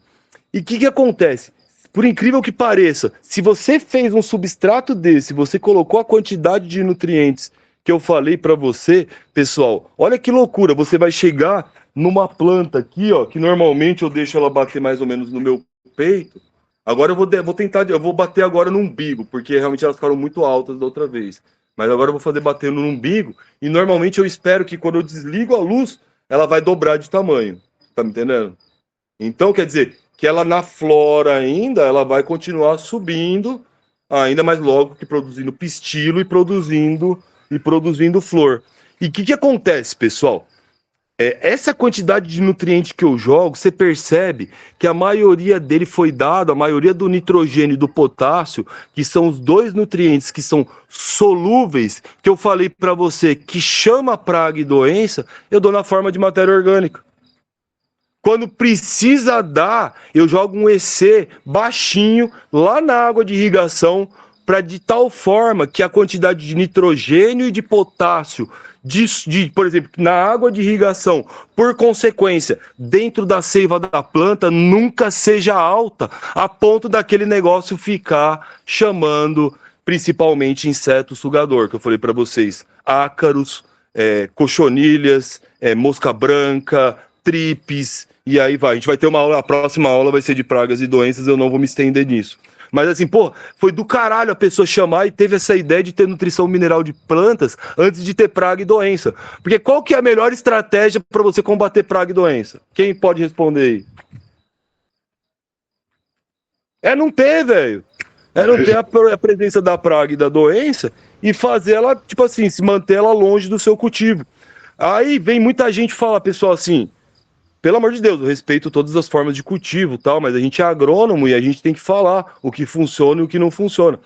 E o que acontece? Por incrível que pareça, se você fez um substrato desse, você colocou a quantidade de nutrientes que eu falei para você, pessoal, olha que loucura, você vai chegar numa planta aqui, ó, que normalmente eu deixo ela bater mais ou menos no meu peito. Agora eu vou bater agora no umbigo, porque realmente elas ficaram muito altas da outra vez. Mas agora eu vou fazer batendo no umbigo, e normalmente eu espero que quando eu desligo a luz, ela vai dobrar de tamanho. Tá me entendendo? Então, quer dizer, que ela na flora ainda, ela vai continuar subindo, ainda mais logo que produzindo pistilo e produzindo flor. E o que acontece, pessoal? Essa quantidade de nutriente que eu jogo, você percebe que a maioria dele foi dado, a maioria do nitrogênio e do potássio, que são os dois nutrientes que são solúveis, que eu falei para você, que chama praga e doença, eu dou na forma de matéria orgânica. Quando precisa dar, eu jogo um EC baixinho lá na água de irrigação, para de tal forma que a quantidade de nitrogênio e de potássio, por exemplo, na água de irrigação, por consequência, dentro da seiva da planta, nunca seja alta, a ponto daquele negócio ficar chamando principalmente inseto sugador, que eu falei para vocês, ácaros, cochonilhas, mosca branca, tripes, e aí vai. A gente vai ter uma aula, a próxima aula vai ser de pragas e doenças, eu não vou me estender nisso. Mas assim, pô, foi do caralho a pessoa chamar e teve essa ideia de ter nutrição mineral de plantas antes de ter praga e doença. Porque qual que é a melhor estratégia para você combater praga e doença? Quem pode responder aí? Não ter, velho. Não ter a presença da praga e da doença e fazer ela, tipo assim, se manter ela longe do seu cultivo. Aí vem muita gente falar, pessoal, assim, pelo amor de Deus, eu respeito todas as formas de cultivo, tal, mas a gente é agrônomo e a gente tem que falar o que funciona e o que não funciona.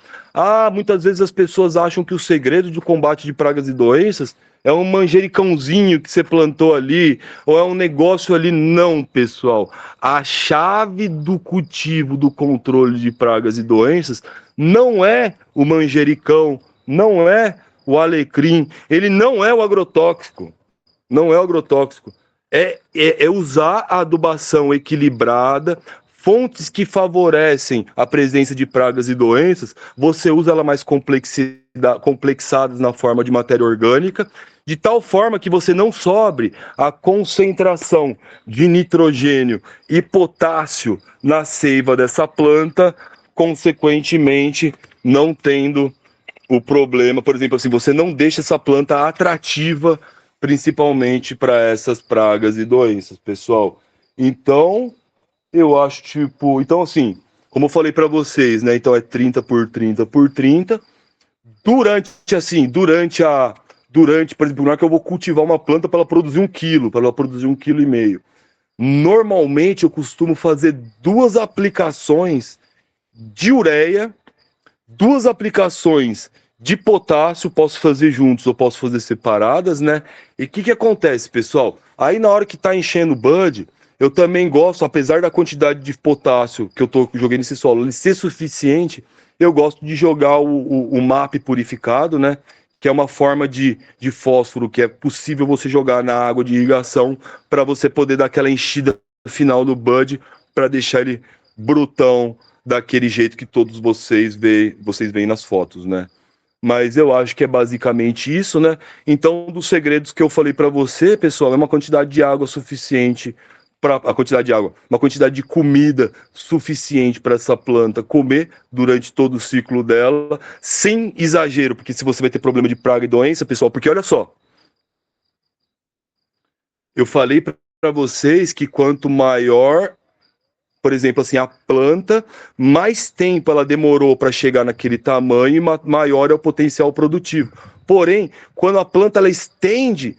Muitas vezes as pessoas acham que o segredo do combate de pragas e doenças é um manjericãozinho que você plantou ali, ou é um negócio ali. Não, pessoal. A chave do cultivo, do controle de pragas e doenças, não é o manjericão, não é o alecrim, ele não é o agrotóxico. Não é o agrotóxico. É usar a adubação equilibrada, fontes que favorecem a presença de pragas e doenças, você usa ela mais complexadas na forma de matéria orgânica, de tal forma que você não sobre a concentração de nitrogênio e potássio na seiva dessa planta, consequentemente não tendo o problema, por exemplo, assim, você não deixa essa planta atrativa principalmente para essas pragas e doenças, pessoal. Então, eu acho, tipo... Então, assim, como eu falei para vocês, né? Então, é 30 por 30 por 30. Durante, por exemplo, na hora que eu vou cultivar uma planta para ela produzir 1 quilo, para ela produzir 1,5 kg. Normalmente, eu costumo fazer 2 aplicações de ureia, 2 aplicações de potássio, posso fazer juntos ou posso fazer separadas, né? E o que acontece, pessoal? Aí na hora que tá enchendo o bud, eu também gosto, apesar da quantidade de potássio que eu joguei nesse solo ele ser suficiente, eu gosto de jogar o MAP purificado, né? Que é uma forma de fósforo que é possível você jogar na água de irrigação para você poder dar aquela enchida final no bud, para deixar ele brutão, daquele jeito que todos vocês veem nas fotos, né? Mas eu acho que é basicamente isso, né? Então, um dos segredos que eu falei para você, pessoal, é uma quantidade de água suficiente para uma quantidade de comida suficiente para essa planta comer durante todo o ciclo dela, sem exagero, porque se você vai ter problema de praga e doença, pessoal, porque olha só, eu falei para vocês que quanto maior por exemplo, assim, a planta, mais tempo ela demorou para chegar naquele tamanho e maior é o potencial produtivo. Porém, quando a planta ela estende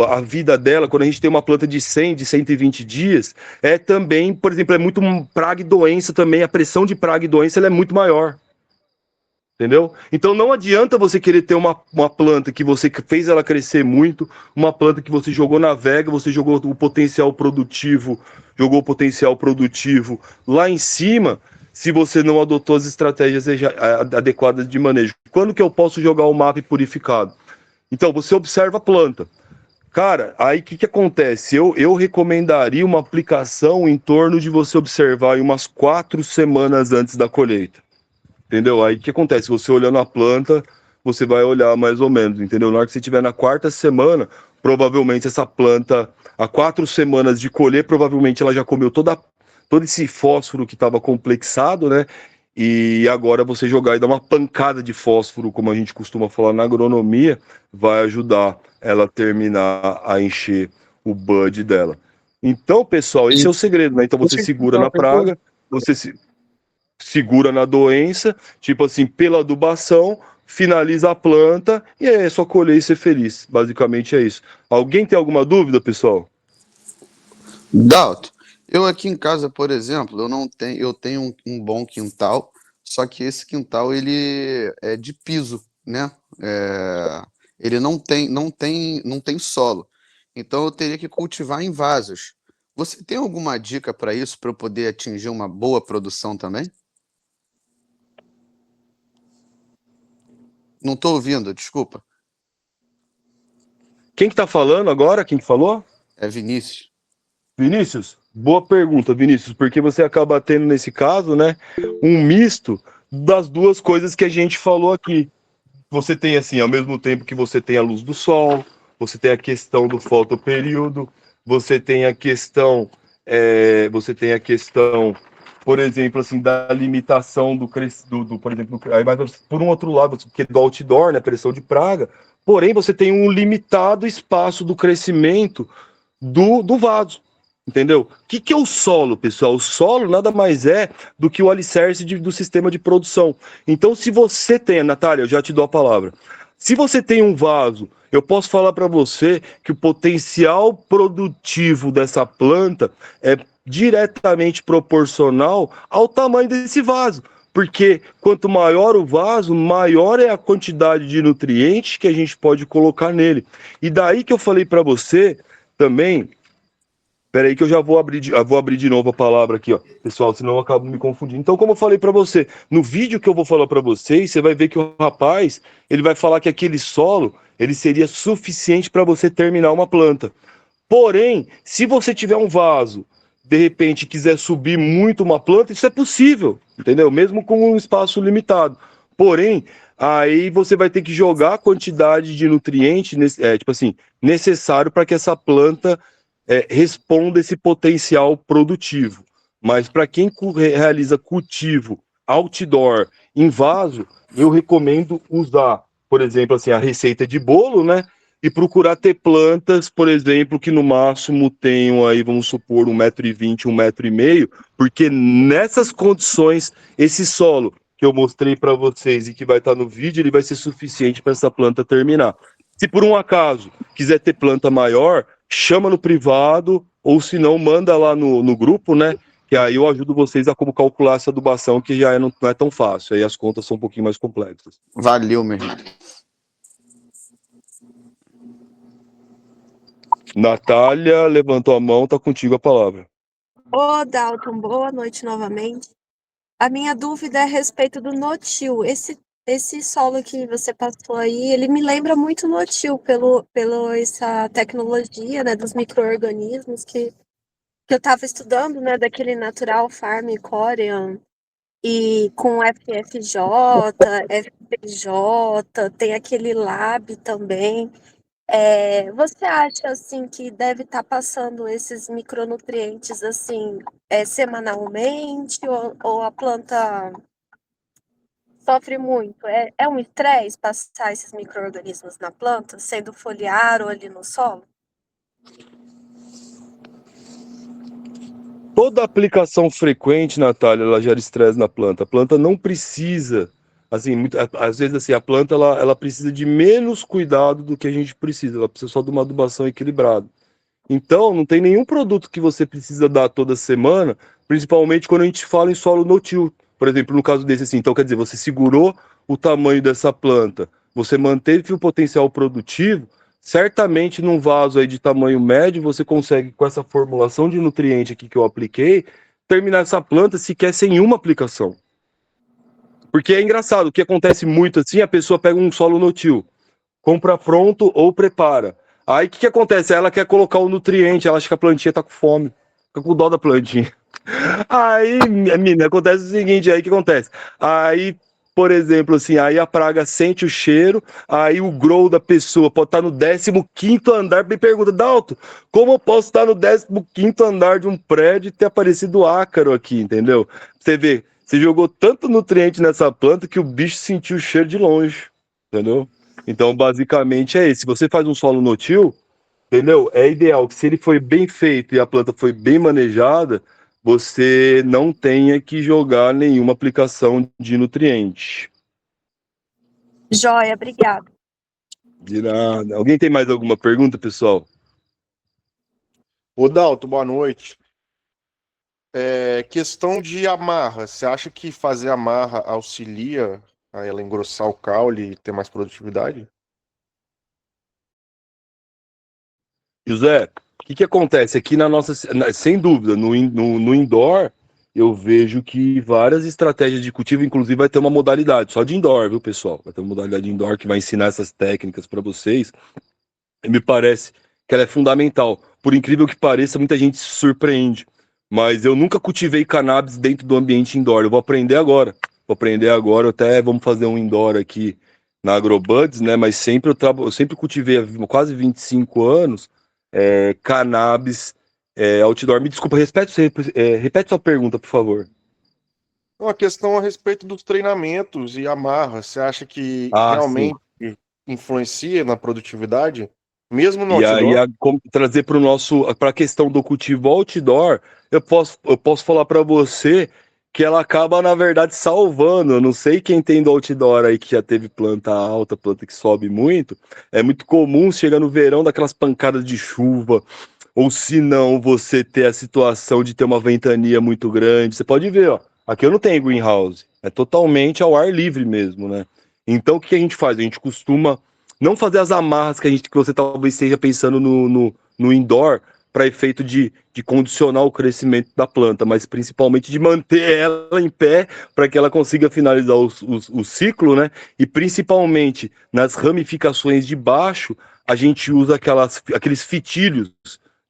a vida dela, quando a gente tem uma planta de 100, de 120 dias, é também, por exemplo, é muito praga e doença também, a pressão de praga e doença ela é muito maior. Entendeu? Então não adianta você querer ter uma planta que você fez ela crescer muito, uma planta que você jogou na vega, você jogou o potencial produtivo, lá em cima, se você não adotou as estratégias adequadas de manejo. Quando que eu posso jogar o MAP purificado? Então, você observa a planta. Cara, aí o que acontece? Eu recomendaria uma aplicação em torno de você observar aí umas 4 semanas antes da colheita. Entendeu? Aí o que acontece? Você olhando a planta, você vai olhar mais ou menos, entendeu? Na hora que você estiver na 4ª semana, provavelmente essa planta, há 4 semanas de colher, provavelmente ela já comeu todo esse fósforo que estava complexado, né? E agora você jogar e dar uma pancada de fósforo, como a gente costuma falar na agronomia, vai ajudar ela a terminar a encher o bud dela. Então, pessoal, esse é o segredo, né? Então você segura na praga, você segura na doença, tipo assim, pela adubação, finaliza a planta e aí é só colher e ser feliz. Basicamente é isso. Alguém tem alguma dúvida, pessoal? Dalton, eu aqui em casa, por exemplo, eu tenho um bom quintal, só que esse quintal ele é de piso, né? Ele não tem solo. Então eu teria que cultivar em vasos. Você tem alguma dica para isso, para eu poder atingir uma boa produção também? Não estou ouvindo, desculpa. Quem que tá falando agora? Quem que falou? É Vinícius. Vinícius? Boa pergunta, Vinícius, porque você acaba tendo nesse caso, né, um misto das duas coisas que a gente falou aqui. Você tem assim, ao mesmo tempo que você tem a luz do sol, você tem a questão do fotoperíodo, você tem a questão, por exemplo, assim, da limitação por exemplo, aí por um outro lado, porque do outdoor, né, pressão de praga, porém você tem um limitado espaço do crescimento do vaso. Entendeu? O que é o solo, pessoal? O solo nada mais é do que o alicerce do sistema de produção. Então, se você tem, Natália, eu já te dou a palavra. Se você tem um vaso, eu posso falar para você que o potencial produtivo dessa planta é diretamente proporcional ao tamanho desse vaso. Porque quanto maior o vaso, maior é a quantidade de nutrientes que a gente pode colocar nele. E daí que eu falei para você também. Peraí que eu já vou abrir de novo a palavra aqui, ó, pessoal, senão eu acabo me confundindo. Então, como eu falei para você, no vídeo que eu vou falar para vocês, você vai ver que o rapaz, ele vai falar que aquele solo, ele seria suficiente para você terminar uma planta. Porém, se você tiver um vaso, de repente quiser subir muito uma planta, isso é possível, entendeu? Mesmo com um espaço limitado. Porém, aí você vai ter que jogar a quantidade de nutrientes, tipo assim, necessário para que essa planta responda esse potencial produtivo. Mas para quem realiza cultivo outdoor em vaso, eu recomendo usar, por exemplo, assim, a receita de bolo, né? E procurar ter plantas, por exemplo, que no máximo tenham aí, vamos supor, 1,20 m, 1,5 m, porque nessas condições, esse solo que eu mostrei para vocês e que vai estar no vídeo, ele vai ser suficiente para essa planta terminar. Se por um acaso quiser ter planta maior, chama no privado, ou se não, manda lá no grupo, né? Que aí eu ajudo vocês a como calcular essa adubação, que já não é tão fácil, aí as contas são um pouquinho mais complexas. Valeu, meu irmão. Natália levantou a mão, tá contigo a palavra. Ô, Dalton, boa noite novamente. A minha dúvida é a respeito do no-till. Esse solo que você passou aí, ele me lembra muito no-till pelo essa tecnologia, né, dos micro-organismos que eu estava estudando, né, daquele Natural Farm Korean e com FFJ, FPJ, tem aquele Lab também. Você acha assim que deve estar passando esses micronutrientes assim semanalmente ou a planta sofre muito? É um estresse passar esses micro-organismos na planta, sendo foliar ou ali no solo? Toda aplicação frequente, Natália, ela gera estresse na planta. A planta não precisa, assim, às vezes assim, a planta ela precisa de menos cuidado do que a gente precisa. Ela precisa só de uma adubação equilibrada. Então, não tem nenhum produto que você precisa dar toda semana, principalmente quando a gente fala em solo no-till. Por exemplo, no caso desse, assim, então quer dizer, você segurou o tamanho dessa planta, você manteve o potencial produtivo, certamente num vaso aí de tamanho médio, você consegue, com essa formulação de nutriente aqui que eu apliquei, terminar essa planta sequer sem uma aplicação. Porque é engraçado, o que acontece muito assim, a pessoa pega um solo no-till, compra pronto ou prepara. Aí o que acontece? Ela quer colocar o nutriente, ela acha que a plantinha tá com fome, fica com dó da plantinha. Aí, menina, acontece o seguinte, aí o que acontece? Aí, por exemplo, assim, aí a praga sente o cheiro, aí o grow da pessoa pode estar no 15º andar, me pergunta, Dalton, como eu posso estar no 15º andar de um prédio e ter aparecido ácaro aqui, entendeu? Você vê, você jogou tanto nutriente nessa planta que o bicho sentiu o cheiro de longe, entendeu? Então, basicamente é isso. Se você faz um solo no-till, entendeu? É ideal que se ele foi bem feito e a planta foi bem manejada, você não tenha que jogar nenhuma aplicação de nutriente. Joia, obrigada. De nada. Alguém tem mais alguma pergunta, pessoal? Ô, Dalton, boa noite. Questão de amarra. Você acha que fazer amarra auxilia a ela engrossar o caule e ter mais produtividade? José, o que acontece aqui na nossa. Sem dúvida, no indoor, eu vejo que várias estratégias de cultivo, inclusive vai ter uma modalidade só de indoor, viu, pessoal? Vai ter uma modalidade de indoor que vai ensinar essas técnicas para vocês. E me parece que ela é fundamental. Por incrível que pareça, muita gente se surpreende. Mas eu nunca cultivei cannabis dentro do ambiente indoor. Eu vou aprender agora. Vou aprender agora. Até vamos fazer um indoor aqui na Agrobuds, né? Mas sempre eu sempre cultivei há quase 25 anos cannabis outdoor. Me desculpa, repete sua pergunta, por favor. Uma questão a respeito dos treinamentos e amarra. Você acha que Ah, sim. realmente influencia na produtividade, mesmo no E aí, outdoor? trazer para a questão do cultivo outdoor, eu posso falar para você que ela acaba, na verdade, salvando. Eu não sei quem tem do outdoor aí que já teve planta alta, planta que sobe muito. É muito comum, chega no verão, daquelas pancadas de chuva, ou se não, você ter a situação de ter uma ventania muito grande. Você pode ver, ó, aqui eu não tenho greenhouse, é totalmente ao ar livre mesmo, né? Então, o que a gente faz? A gente costuma não fazer as amarras que você talvez esteja pensando no indoor para efeito de condicionar o crescimento da planta, mas principalmente de manter ela em pé para que ela consiga finalizar o ciclo, né? E principalmente nas ramificações de baixo, a gente usa aqueles fitilhos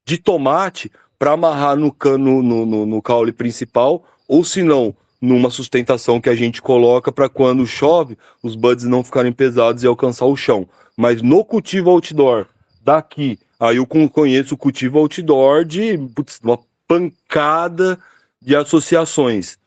de tomate para amarrar no cano no caule principal, ou se não, numa sustentação que a gente coloca para quando chove, os buds não ficarem pesados e alcançar o chão. Mas no cultivo outdoor, daqui, aí eu conheço o cultivo outdoor de uma pancada de associações.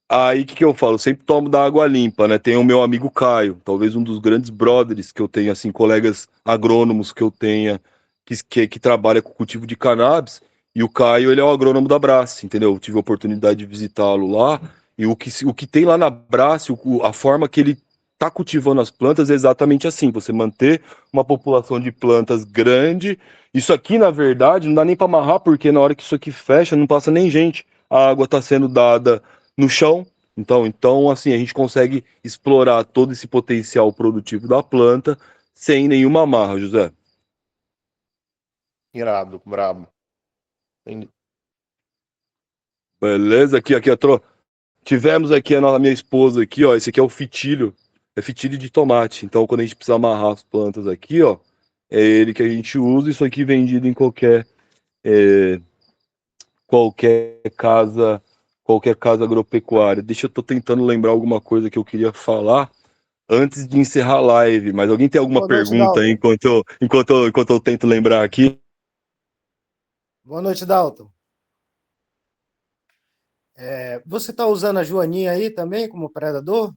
Aí o que eu falo? Eu sempre tomo da água limpa, né? Tem o meu amigo Caio, talvez um dos grandes brothers que eu tenho, assim, colegas agrônomos que eu tenha, que trabalha com cultivo de cannabis. E o Caio, ele é o agrônomo da Brás, entendeu? Eu tive a oportunidade de visitá-lo lá. E o que tem lá na Brás, a forma que ele está cultivando as plantas é exatamente assim: você manter uma população de plantas grande. Isso aqui, na verdade, não dá nem para amarrar, porque na hora que isso aqui fecha, não passa nem gente. A água está sendo dada no chão. Então, assim, a gente consegue explorar todo esse potencial produtivo da planta sem nenhuma amarra, José. Irado, brabo. Entendi. Beleza? Aqui, tivemos aqui a minha esposa aqui, ó. Esse aqui é o fitilho, é fitilho de tomate. Então, quando a gente precisa amarrar as plantas aqui, ó, é ele que a gente usa. Isso aqui vendido em é, qualquer casa, qualquer casa agropecuária. Eu tô tentando lembrar alguma coisa que eu queria falar antes de encerrar a live, mas alguém tem alguma Boa noite, pergunta aí Dalton. enquanto eu tento lembrar aqui? Boa noite, Dalton. Você está usando a joaninha aí também como predador?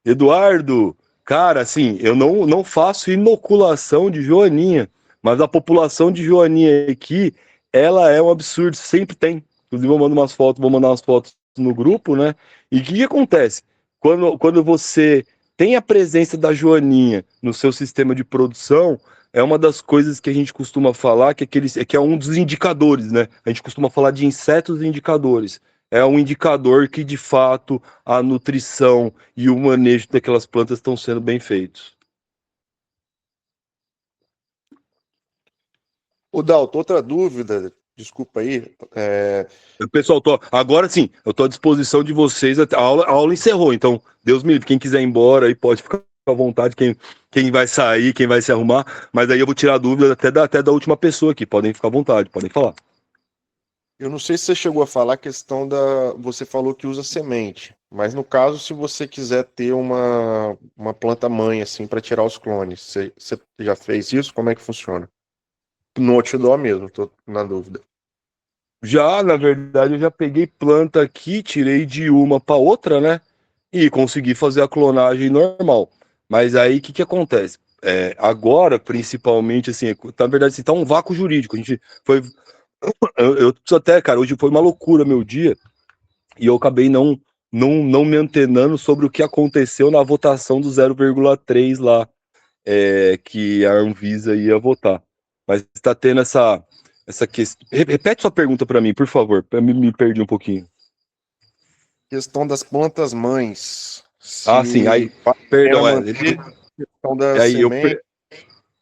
Eduardo, cara, assim, eu não faço inoculação de joaninha, mas a população de joaninha aqui ela é um absurdo, sempre tem. Inclusive, eu mando umas fotos, vou mandar umas fotos no grupo, né? E o que acontece? Quando você tem a presença da joaninha no seu sistema de produção, é uma das coisas que a gente costuma falar, que é um dos indicadores, né? A gente costuma falar de insetos indicadores. É um indicador que, de fato, a nutrição e o manejo daquelas plantas estão sendo bem feitos. O Dalton, outra dúvida, desculpa aí. Pessoal, agora sim, eu estou à disposição de vocês. A aula encerrou, então, Deus me livre. Quem quiser ir embora aí pode ficar à vontade, quem vai sair, quem vai se arrumar. Mas aí eu vou tirar a dúvida até da última pessoa aqui. Podem ficar à vontade, podem falar. Eu não sei se você chegou a falar a questão da. Você falou que usa semente, mas no caso, se você quiser ter uma planta mãe, assim, para tirar os clones, você já fez isso? Como é que funciona? No outdoor mesmo, tô na dúvida. Já, na verdade, eu já peguei planta aqui, tirei de uma para outra, né? E consegui fazer a clonagem normal. Mas aí, o que acontece? Agora, principalmente, assim, na verdade, assim, tá um vácuo jurídico. A gente foi. Eu preciso até, cara, hoje foi uma loucura meu dia e eu acabei não me antenando sobre o que aconteceu na votação do 0,3 lá, que a Anvisa ia votar. Mas está tendo essa questão. Repete sua pergunta para mim, por favor. Eu me perdi um pouquinho. Questão das plantas mães. Ah, sim. Aí, perdão. Questão da Aí semente.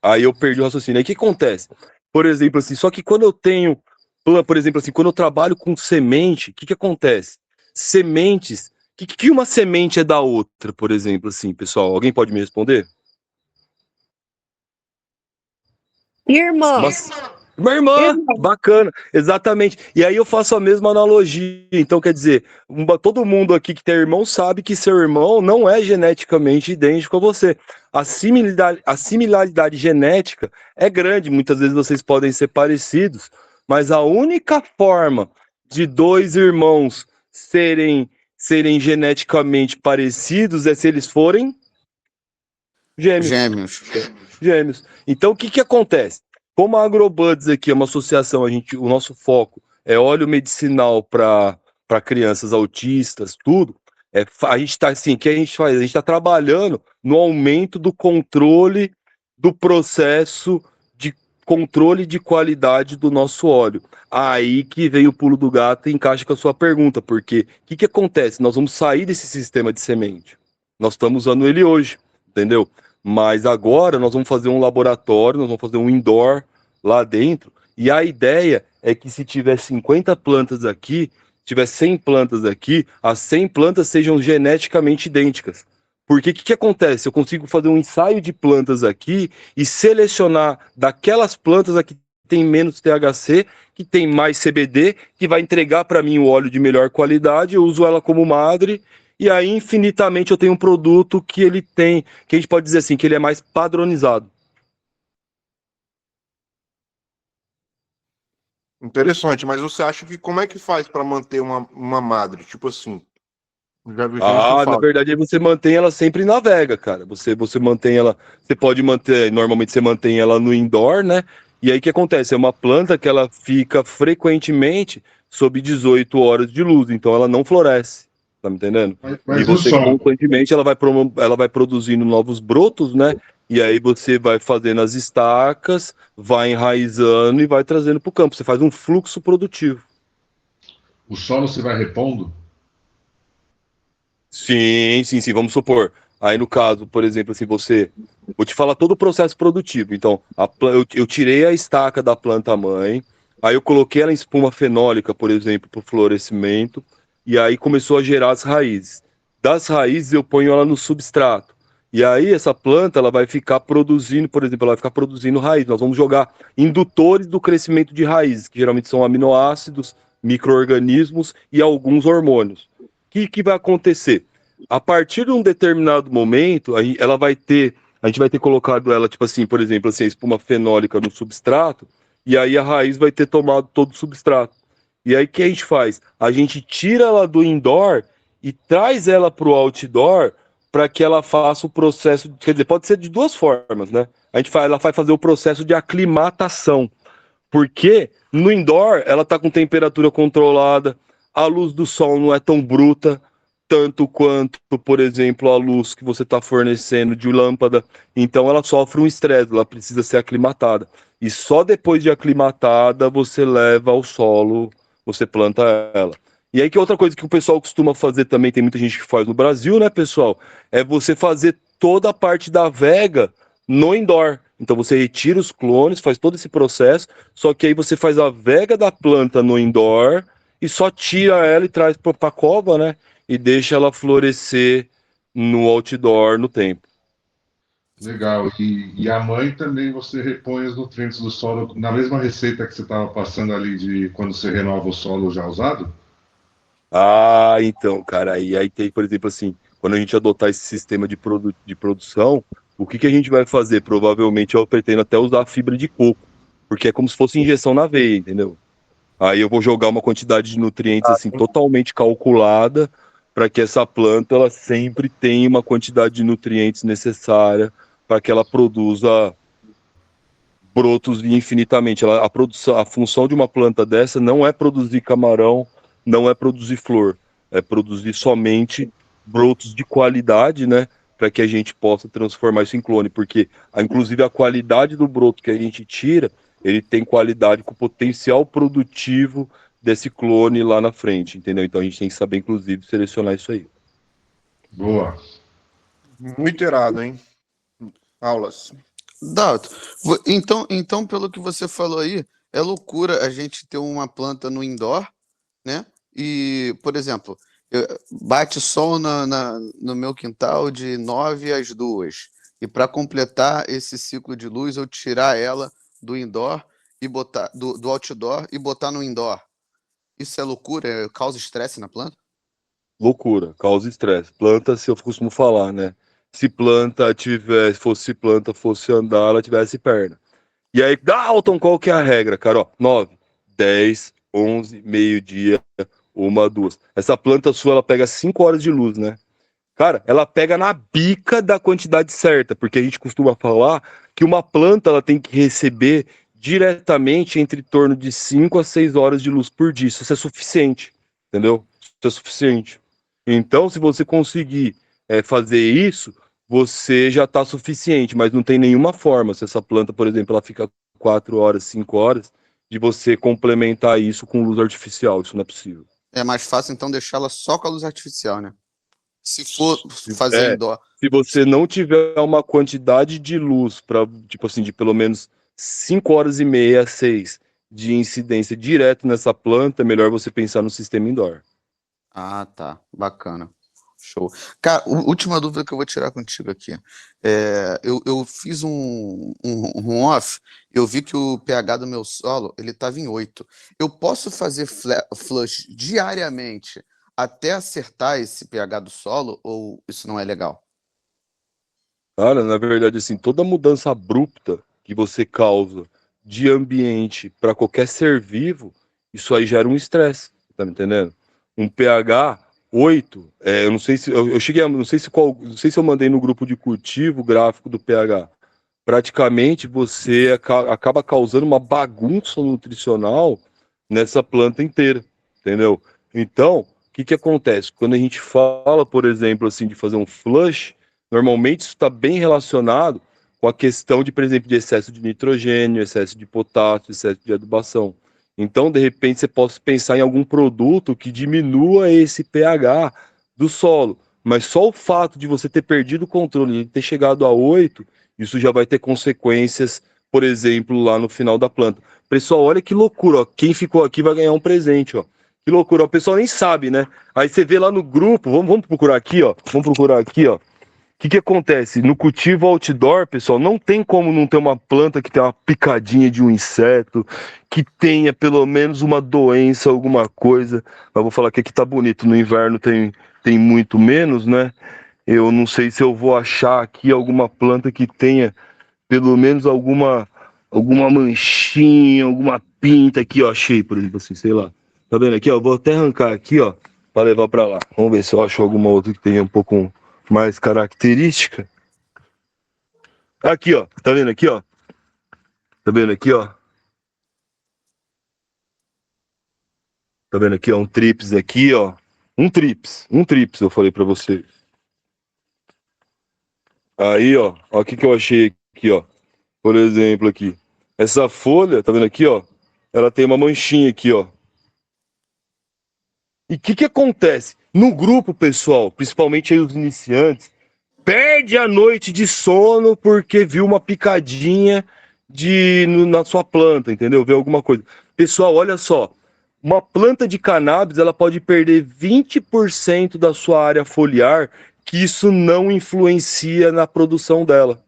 aí eu perdi o raciocínio. Aí o que acontece? Por exemplo, assim, só que quando eu tenho, por exemplo, assim, quando eu trabalho com semente, o que acontece? Sementes, que uma semente é da outra, por exemplo, assim, pessoal? Alguém pode me responder? Irmã. Uma irmã, bacana, exatamente. E aí eu faço a mesma analogia. Então, quer dizer, todo mundo aqui que tem irmão sabe que seu irmão não é geneticamente idêntico a você. A similaridade genética é grande, muitas vezes vocês podem ser parecidos, mas a única forma de dois irmãos serem geneticamente parecidos é se eles forem gêmeos. Então, o que acontece? Como a AgroBuds aqui é uma associação, o nosso foco é óleo medicinal para crianças autistas, tudo. A gente está assim, o que a gente faz? A gente está trabalhando no aumento do controle do processo de controle de qualidade do nosso óleo. Aí que vem o pulo do gato e encaixa com a sua pergunta, porque o que acontece? Nós vamos sair desse sistema de semente. Nós estamos usando ele hoje, entendeu? Mas agora nós vamos fazer um laboratório, nós vamos fazer um indoor lá dentro. E a ideia é que se tiver 50 plantas aqui, tiver 100 plantas aqui, as 100 plantas sejam geneticamente idênticas. Porque o que acontece? Eu consigo fazer um ensaio de plantas aqui e selecionar daquelas plantas aqui que tem menos THC, que tem mais CBD, que vai entregar para mim o óleo de melhor qualidade, eu uso ela como madre. E aí, infinitamente, eu tenho um produto que ele tem, que a gente pode dizer assim, que ele é mais padronizado. Interessante, mas você acha que como é que faz para manter uma madre? Tipo assim, já vi gente que Na fala. verdade, aí você mantém ela sempre na vega, cara. Você mantém ela, você pode manter, normalmente você mantém ela no indoor, né? E aí o que acontece? É uma planta que ela fica frequentemente sob 18 horas de luz, então ela não floresce. Tá me entendendo? Mas E você o sol? constantemente ela vai produzindo novos brotos, né? E aí você vai fazendo as estacas, vai enraizando e vai trazendo para o campo. Você faz um fluxo produtivo. O solo você vai repondo? Sim, sim, sim. Vamos supor. Aí no caso, por exemplo, assim, vou te falar todo o processo produtivo. Então, eu tirei a estaca da planta mãe, aí eu coloquei ela em espuma fenólica, por exemplo, para o florescimento, e aí começou a gerar as raízes. Das raízes eu ponho ela no substrato. E aí essa planta ela vai ficar produzindo, por exemplo, ela vai ficar produzindo raiz. Nós vamos jogar indutores do crescimento de raízes, que geralmente são aminoácidos, micro-organismos e alguns hormônios. O que vai acontecer? A partir de um determinado momento, a gente vai ter colocado ela, tipo assim, por exemplo, assim, a espuma fenólica no substrato, e aí a raiz vai ter tomado todo o substrato. E aí o que a gente faz? A gente tira ela do indoor e traz ela para o outdoor para que ela faça o processo, quer dizer, pode ser de duas formas, né? Ela vai fazer o processo de aclimatação. Porque no indoor ela está com temperatura controlada, a luz do sol não é tão bruta, tanto quanto, por exemplo, a luz que você está fornecendo de lâmpada. Então ela sofre um estresse, ela precisa ser aclimatada. E só depois de aclimatada você leva ao solo, você planta ela. E aí que outra coisa que o pessoal costuma fazer também, tem muita gente que faz no Brasil, né, pessoal? É você fazer toda a parte da vega no indoor. Então você retira os clones, faz todo esse processo, só que aí você faz a vega da planta no indoor e só tira ela e traz para a cova, né? E deixa ela florescer no outdoor no tempo. Legal. E a mãe também você repõe os nutrientes do solo na mesma receita que você estava passando ali de quando você renova o solo já usado? Ah, então, cara, aí tem, por exemplo, assim, quando a gente adotar esse sistema de produção, o que a gente vai fazer? Provavelmente eu pretendo até usar a fibra de coco, porque é como se fosse injeção na veia, entendeu? Aí eu vou jogar uma quantidade de nutrientes assim totalmente calculada para que essa planta ela sempre tenha uma quantidade de nutrientes necessária para que ela produza brotos infinitamente. A produção, a função de uma planta dessa não é produzir camarão, não é produzir flor, é produzir somente brotos de qualidade, né? Para que a gente possa transformar isso em clone, porque inclusive a qualidade do broto que a gente tira, ele tem qualidade com potencial produtivo desse clone lá na frente, entendeu? Então a gente tem que saber, inclusive, selecionar isso aí. Boa. Muito irado, hein? Aulas. Dalton, então, pelo que você falou aí, é loucura a gente ter uma planta no indoor, né? E, por exemplo, bate sol no meu quintal de 9 às 2. E para completar esse ciclo de luz, eu tirar ela do indoor e botar do outdoor e botar no indoor. Isso é loucura? Causa estresse na planta? Loucura, causa estresse. Planta, se eu costumo falar, né? Se planta fosse andar, ela tivesse perna. E aí, Dalton, qual que é a regra, cara? Ó, 9, 10, 11, meio-dia, 1, 2. Essa planta sua, ela pega 5 horas de luz, né? Cara, ela pega na bica da quantidade certa, porque a gente costuma falar que uma planta ela tem que receber diretamente entre torno de 5 a 6 horas de luz por dia. Isso é suficiente, entendeu? Isso é suficiente. Então, se você conseguir fazer isso, você já está suficiente, mas não tem nenhuma forma, se essa planta, por exemplo, ela fica 4 horas, 5 horas, de você complementar isso com luz artificial. Isso não é possível. É mais fácil, então, deixá-la só com a luz artificial, né? Se for Se, fazer indoor. se você não tiver uma quantidade de luz para, tipo assim, de pelo menos 5 horas e meia, 6 de incidência direto nessa planta, é melhor você pensar no sistema indoor. Ah, tá. Bacana. Show. Cara, última dúvida que eu vou tirar contigo aqui. Eu fiz um off, eu vi que o pH do meu solo, ele estava em 8. Eu posso fazer flush diariamente até acertar esse pH do solo, ou isso não é legal? Cara, na verdade, assim, toda mudança abrupta que você causa de ambiente para qualquer ser vivo, isso aí gera um estresse, tá me entendendo? Um pH 8, eu não sei se eu cheguei a, não sei se eu mandei no grupo de cultivo o gráfico do pH. Praticamente você acaba causando uma bagunça nutricional nessa planta inteira, entendeu? Então, o que acontece? Quando a gente fala, por exemplo, assim, de fazer um flush, normalmente isso está bem relacionado com a questão de, por exemplo, de excesso de nitrogênio, excesso de potássio, excesso de adubação. Então, de repente, você pode pensar em algum produto que diminua esse pH do solo. Mas só o fato de você ter perdido o controle e ter chegado a 8, isso já vai ter consequências, por exemplo, lá no final da planta. Pessoal, olha que loucura, ó. Quem ficou aqui vai ganhar um presente, ó. Que loucura, o pessoal nem sabe, né? Aí você vê lá no grupo, vamos procurar aqui, ó. Vamos procurar aqui, ó. O que acontece? No cultivo outdoor, pessoal, não tem como não ter uma planta que tenha uma picadinha de um inseto, que tenha pelo menos uma doença, alguma coisa. Mas vou falar que aqui tá bonito, no inverno tem muito menos, né? Eu não sei se eu vou achar aqui alguma planta que tenha pelo menos alguma manchinha, alguma pinta aqui, ó, achei, por exemplo, assim, sei lá. Tá vendo aqui, ó? Vou até arrancar aqui, ó, para levar para lá. Vamos ver se eu acho alguma outra que tenha um pouco mais característica. Aqui, ó. Tá vendo aqui, ó? Tá vendo aqui, ó? Tá vendo aqui, ó, um trips aqui, ó. Um trips, eu falei pra você. Aí, ó o que eu achei aqui, ó. Por exemplo, aqui. Essa folha, tá vendo aqui, ó? Ela tem uma manchinha aqui, ó. E o que acontece? No grupo, pessoal, principalmente aí os iniciantes, perde a noite de sono porque viu uma picadinha na sua planta, entendeu? Vê alguma coisa. Pessoal, olha só. Uma planta de cannabis, ela pode perder 20% da sua área foliar, que isso não influencia na produção dela.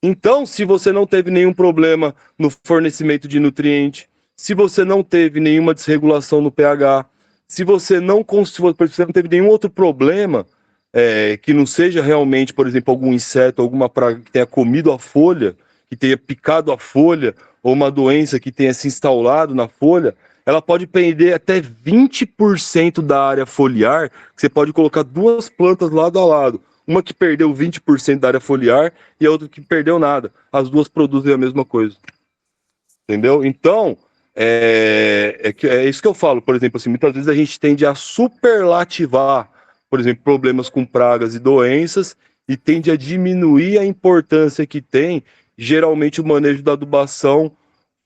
Então, se você não teve nenhum problema no fornecimento de nutriente, se você não teve nenhuma desregulação no pH, se você não teve nenhum outro problema que não seja realmente, por exemplo, algum inseto, alguma praga que tenha comido a folha, que tenha picado a folha, ou uma doença que tenha se instalado na folha, ela pode perder até 20% da área foliar, que você pode colocar duas plantas lado a lado. Uma que perdeu 20% da área foliar e a outra que perdeu nada. As duas produzem a mesma coisa. Entendeu? Então, é isso que eu falo, por exemplo, assim, muitas vezes a gente tende a superlativar, por exemplo, problemas com pragas e doenças e tende a diminuir a importância que tem, geralmente, o manejo da adubação,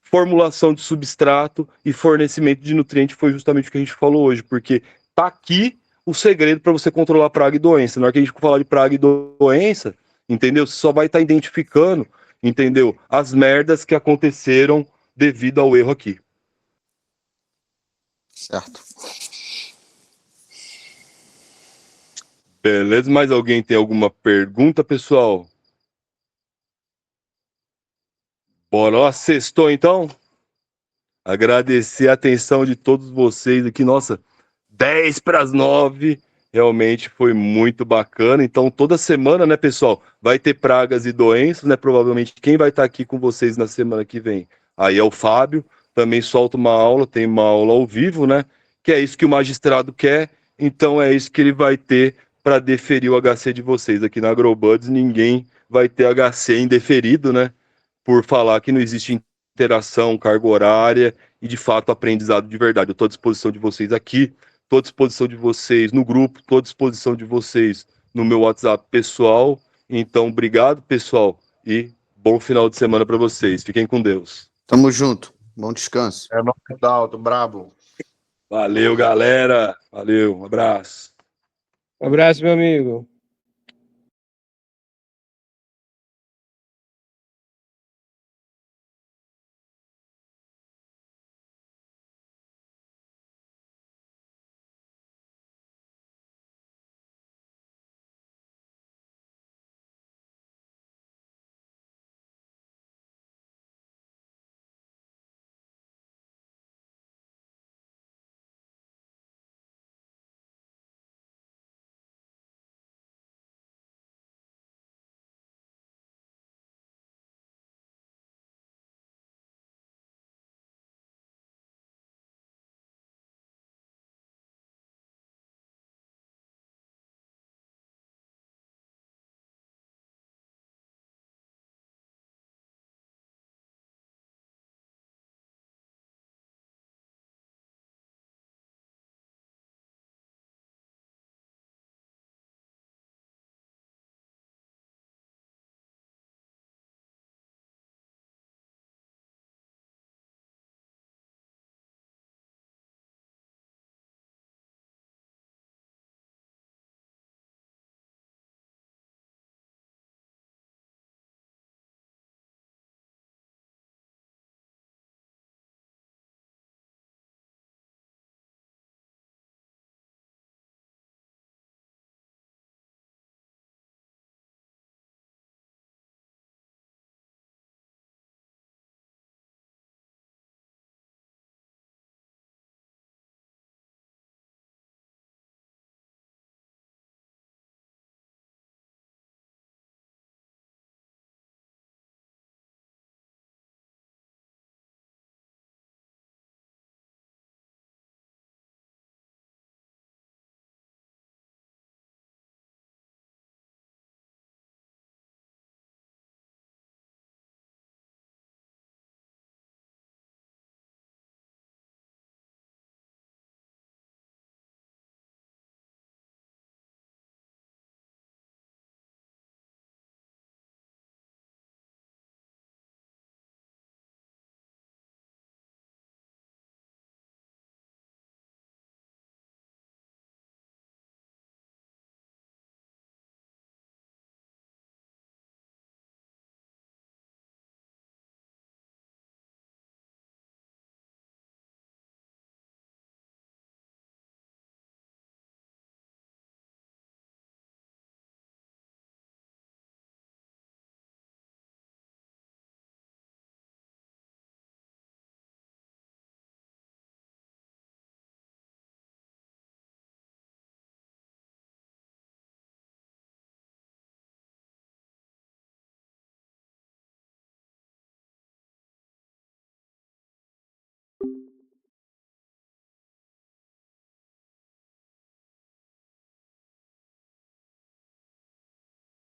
formulação de substrato e fornecimento de nutriente, foi justamente o que a gente falou hoje, porque tá aqui o segredo para você controlar praga e doença. Na hora que a gente falar de praga e doença, entendeu? Você só vai estar identificando, entendeu? As merdas que aconteceram devido ao erro aqui. Certo. Beleza? Mais alguém tem alguma pergunta, pessoal? Bora lá, sextou então? Agradecer a atenção de todos vocês aqui. Nossa, 10 para as 9. Realmente foi muito bacana. Então, toda semana, né, pessoal, vai ter pragas e doenças, né? Provavelmente quem vai estar aqui com vocês na semana que vem aí é o Fábio. Também solta uma aula, tem uma aula ao vivo, né? Que é isso que o magistrado quer. Então, é isso que ele vai ter para deferir o HC de vocês. Aqui na AgroBuds, ninguém vai ter HC indeferido, né? Por falar que não existe interação, carga horária e, de fato, aprendizado de verdade. Eu estou à disposição de vocês aqui, estou à disposição de vocês no grupo, estou à disposição de vocês no meu WhatsApp pessoal. Então, obrigado, pessoal, e bom final de semana para vocês. Fiquem com Deus. Tamo junto. Bom descanso. É nóis, Dalton, brabo. Valeu, galera. Valeu, um abraço. Um abraço, meu amigo.